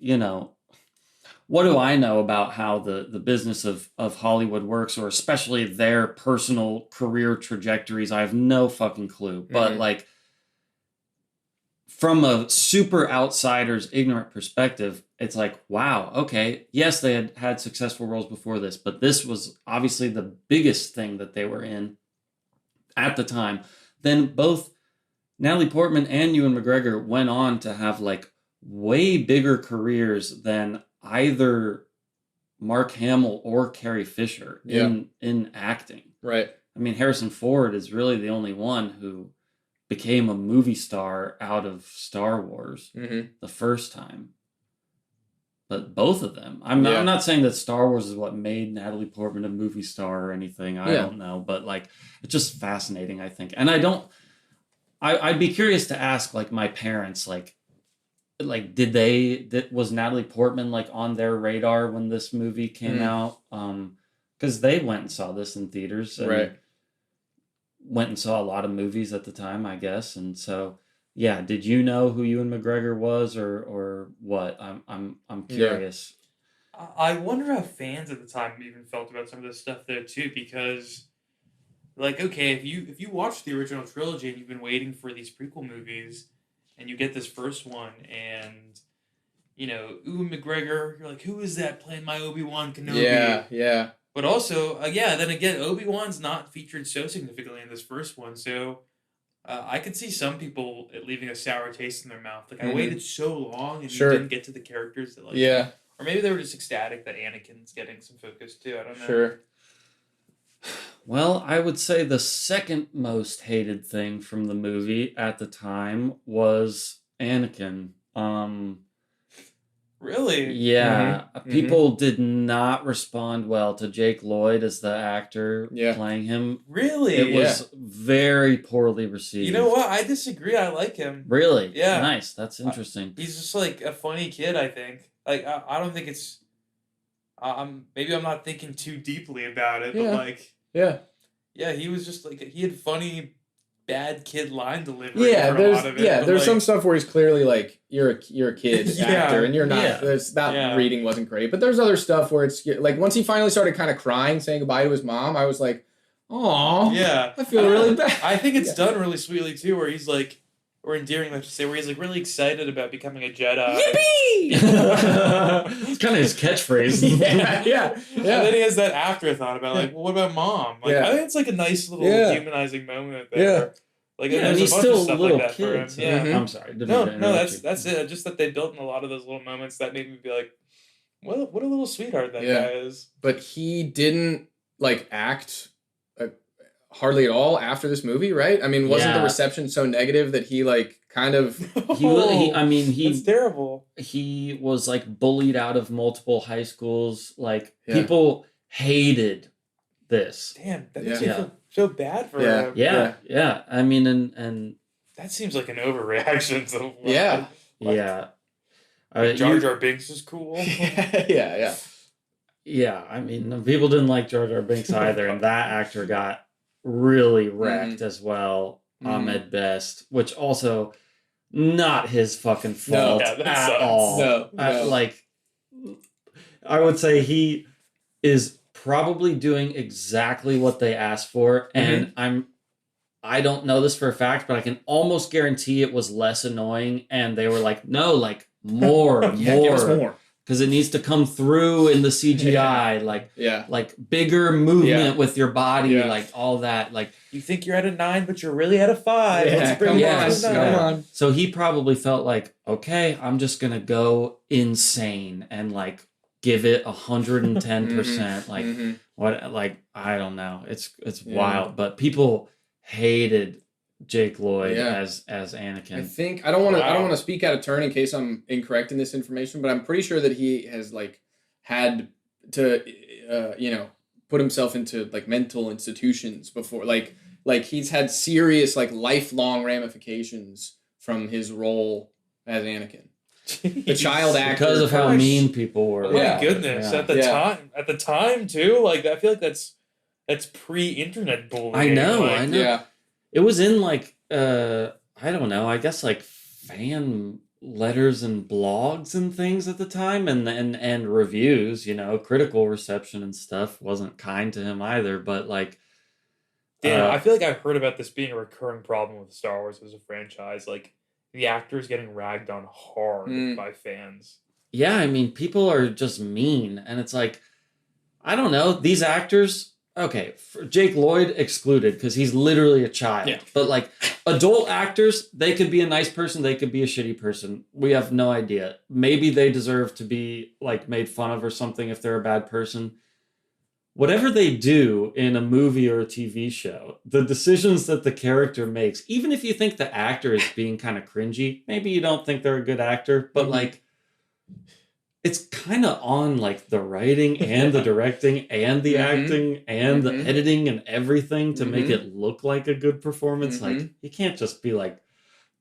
S4: what do I know about how the business of Hollywood works, or especially their personal career trajectories? I have no fucking clue. But like, from a super outsider's ignorant perspective, it's like, wow, okay, yes, they had successful roles before this, but this was obviously the biggest thing that they were in at the time. Then both Natalie Portman and Ewan McGregor went on to have like way bigger careers than either Mark Hamill or Carrie Fisher in acting.
S2: Right.
S4: I mean, Harrison Ford is really the only one who became a movie star out of Star Wars the first time. But both of them. I'm not saying that Star Wars is what made Natalie Portman a movie star or anything. I don't know. But like, it's just fascinating, I think. And I'd be curious to ask like my parents, like was Natalie Portman like on their radar when this movie came out? Because they went and saw this in theaters. And went and saw a lot of movies at the time, I guess. And so, yeah, did you know who Ewan McGregor was or what? I'm curious.
S5: I wonder how fans at the time even felt about some of this stuff though too, because like, okay, if you watch the original trilogy and you've been waiting for these prequel movies and you get this first one and Ewan McGregor, you're like, who is that playing my Obi-Wan Kenobi?
S2: Yeah.
S5: But also, then again, Obi-Wan's not featured so significantly in this first one, so I could see some people leaving a sour taste in their mouth. Like, I waited so long and you didn't get to the characters that, like...
S2: Yeah.
S5: Or maybe they were just ecstatic that Anakin's getting some focus, too. I don't know.
S2: Sure.
S4: Well, I would say the second most hated thing from the movie at the time was Anakin.
S5: Really?
S4: Yeah. People did not respond well to Jake Lloyd as the actor playing him.
S5: Really?
S4: It was very poorly received.
S5: You know what? I disagree. I like him.
S4: Really?
S5: Yeah.
S4: Nice. That's interesting.
S5: He's just like a funny kid, I think. Like, I don't think it's... maybe I'm not thinking too deeply about it, but like... Yeah, he was just like... He had funny... bad kid line delivery for a lot of it.
S2: Yeah, there's some stuff where he's clearly like, you're a kid actor and you're not, that reading wasn't great. But there's other stuff where it's like, once he finally started kind of crying, saying goodbye to his mom, I was like, aw, I feel really bad.
S5: I think it's done really sweetly too, where he's like, or endearing, let's say, where he's like really excited about becoming a Jedi.
S2: Yippee!
S4: It's kind of his catchphrase.
S2: yeah.
S5: And then he has that afterthought about like, well, what about mom? Like, I think it's like a nice little humanizing moment there. Like,
S4: and he's still a little kid. So I'm sorry.
S5: No, that's it. Just that they built in a lot of those little moments that made me be like, well, what a little sweetheart that guy is.
S2: But he didn't like act hardly at all after this movie, right? I mean, wasn't the reception so negative that he like kind of
S5: It's terrible.
S4: He was like bullied out of multiple high schools. Like people hated this.
S5: Damn, that makes me feel so bad for him.
S4: Yeah. I mean, and
S5: that seems like an overreaction to Jar Jar Binks is cool.
S4: Yeah, I mean, people didn't like Jar Jar Binks either, and that actor got really wrecked as well. Ahmed Best, which also not his fucking fault at all.
S2: No.
S4: Like, I would say he is probably doing exactly what they asked for, and I don't know this for a fact, but I can almost guarantee it was less annoying, and they were like, no, like more,
S2: give us more.
S4: Because it needs to come through in the CGI, like bigger movement with your body, like all that. Like,
S5: you think you're at a 9, but you're really at a 5. Let's bring
S2: come on.
S4: So he probably felt like, okay, I'm just gonna go insane and like give it 110%. Like what? Like, I don't know. It's wild, but people hated Jake Lloyd as Anakin.
S2: I think I don't want to speak out of turn in case I'm incorrect in this information, but I'm pretty sure that he has like had to put himself into like mental institutions before, like he's had serious like lifelong ramifications from his role as Anakin. Jeez. The child actor,
S4: because of how mean people were.
S5: Oh my goodness! At the time too, like I feel like that's pre-internet bullying.
S4: I know.
S2: Yeah.
S4: It was in like I don't know, I guess like fan letters and blogs and things at the time, and reviews, critical reception and stuff wasn't kind to him either, but like
S5: I feel like I've heard about this being a recurring problem with Star Wars as a franchise. Like the actor is getting ragged on hard by fans.
S4: Yeah, I mean, people are just mean, and it's like, I don't know, these actors, okay, for Jake Lloyd excluded, because he's literally a child,
S2: Yeah.
S4: but like, adult actors, they could be a nice person, they could be a shitty person, we have no idea. Maybe they deserve to be, like, made fun of or something if they're a bad person. Whatever they do in a movie or a TV show, the decisions that the character makes, even if you think the actor is being kind of cringy, maybe you don't think they're a good actor, but like, it's kind of on like the writing and the directing and the acting and the editing and everything to make it look like a good performance. Like, you can't just be like,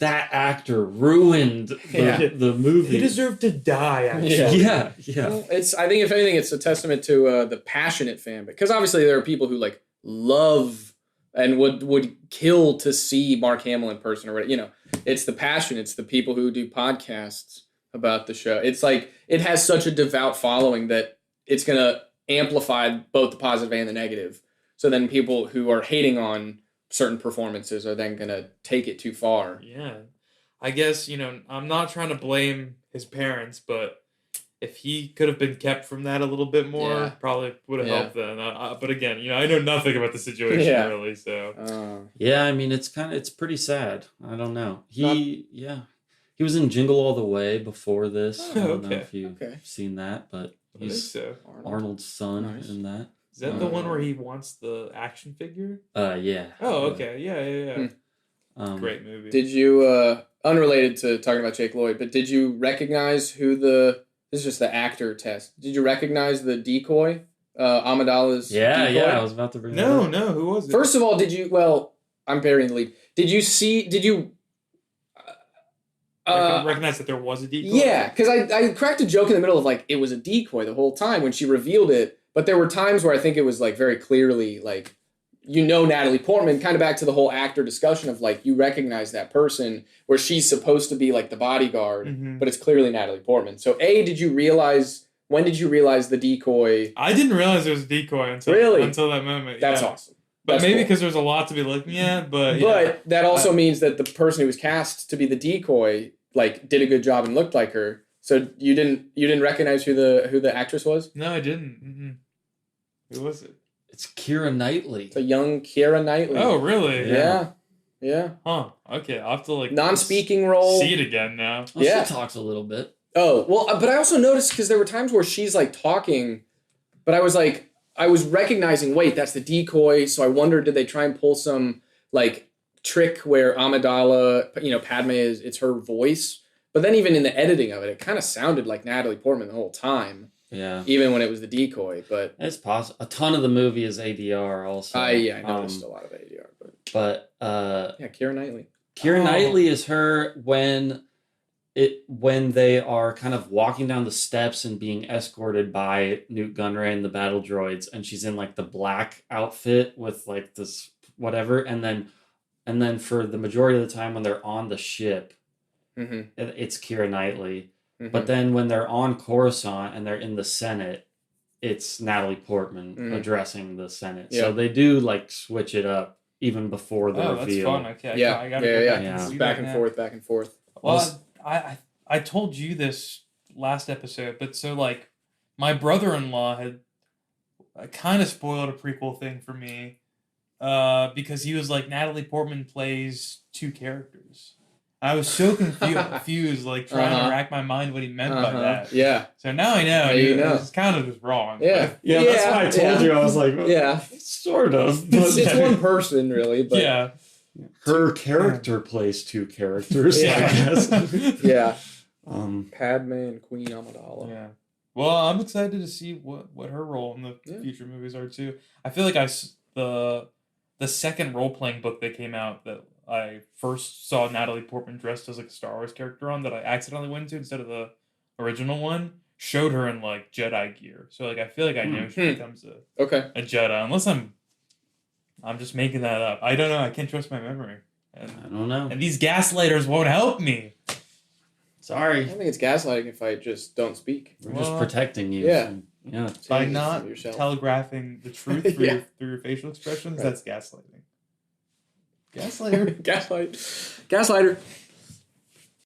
S4: that actor ruined the movie.
S5: He deserved to die, actually.
S4: Yeah.
S2: Well, I think if anything, it's a testament to the passionate fan, because obviously there are people who like love and would kill to see Mark Hamill in person or whatever. You know, it's the passion. It's the people who do podcasts about the show. It's like, it has such a devout following that it's going to amplify both the positive and the negative. So then people who are hating on certain performances are then going to take it too far.
S5: Yeah. I guess, I'm not trying to blame his parents, but if he could have been kept from that a little bit more, probably would have helped then. But again, I know nothing about the situation really, so.
S4: Yeah, I mean, it's pretty sad. I don't know. He was in Jingle All the Way before this. I don't know if you've seen that, but he's Arnold's son in that.
S5: Is that the one where he wants the action figure?
S4: Yeah.
S5: Oh, okay. Yeah. Great movie.
S2: Did you, unrelated to talking about Jake Lloyd, but did you recognize this is just the actor test. Did you recognize the decoy? Amidala's decoy?
S4: Yeah, I was about to bring that up.
S5: No, who was it?
S2: First of all, I'm burying the lead. Did you
S5: recognize that there was a decoy?
S2: Yeah, because I cracked a joke in the middle of like, it was a decoy the whole time when she revealed it, but there were times where I think it was like very clearly like, Natalie Portman, kind of back to the whole actor discussion of like, you recognize that person where she's supposed to be like the bodyguard, but it's clearly Natalie Portman. So when did you realize the decoy?
S5: I didn't realize there was a decoy until that moment.
S2: That's awesome.
S5: But maybe because there's a lot to be looking at,
S2: but that also means that the person who was cast to be the decoy like did a good job and looked like her. So you didn't recognize who the actress was?
S5: No, I didn't. Who was it?
S4: It's Keira Knightley.
S2: It's a young Keira Knightley.
S5: Oh, really?
S2: Yeah.
S5: Huh. Okay, I'll have to like
S2: non-speaking role.
S5: See it again now.
S4: Well, she talks a little bit.
S2: Oh, well, but I also noticed because there were times where she's like talking, but I was recognizing, wait, that's the decoy. So I wondered, did they try and pull some like trick where Amidala, Padme it's her voice. But then even in the editing of it kind of sounded like Natalie Portman the whole time.
S4: Yeah.
S2: Even when it was the decoy, but
S4: it's possible. A ton of the movie is ADR also.
S2: I noticed a lot of ADR,
S4: but
S2: Keira Knightley.
S4: Keira Knightley is her when they are kind of walking down the steps and being escorted by Newt Gunray and the battle droids, and she's in like the black outfit with like this whatever, and then for the majority of the time when they're on the ship, it's Keira Knightley. But then when they're on Coruscant and they're in the Senate, it's Natalie Portman addressing the Senate. Yeah. So they do like switch it up even before the reveal.
S5: That's fun. Okay, I gotta go back and see
S2: back
S5: that
S2: and back and forth.
S5: Well, I told you this last episode, but so like my brother-in-law had kind of spoiled a prequel thing for me because he was like, Natalie Portman plays two characters. I was so confused, like trying to rack my mind what he meant by that.
S2: Yeah.
S5: So now I know. It's kind of just wrong.
S2: Yeah.
S4: That's why I told you. I was like, sort of.
S2: It's one person, really. But
S5: yeah.
S4: Her character plays two characters, I guess.
S2: Yeah. Padme and Queen Amidala.
S5: Yeah. Well, I'm excited to see what her role in the future movies are too. I feel like the second role-playing book that came out that I first saw Natalie Portman dressed as like a Star Wars character on that I accidentally went into instead of the original one showed her in like Jedi gear. So like I feel like I know she becomes a Jedi unless I'm just making that up. I don't know. I can't trust my memory.
S4: I don't know.
S5: And these gaslighters won't help me.
S4: Sorry.
S2: I don't think it's gaslighting if I just don't speak.
S4: We're just protecting you.
S2: Yeah.
S5: By not telegraphing the truth through your facial expressions, that's gaslighting. Gaslighter.
S2: Gaslighter.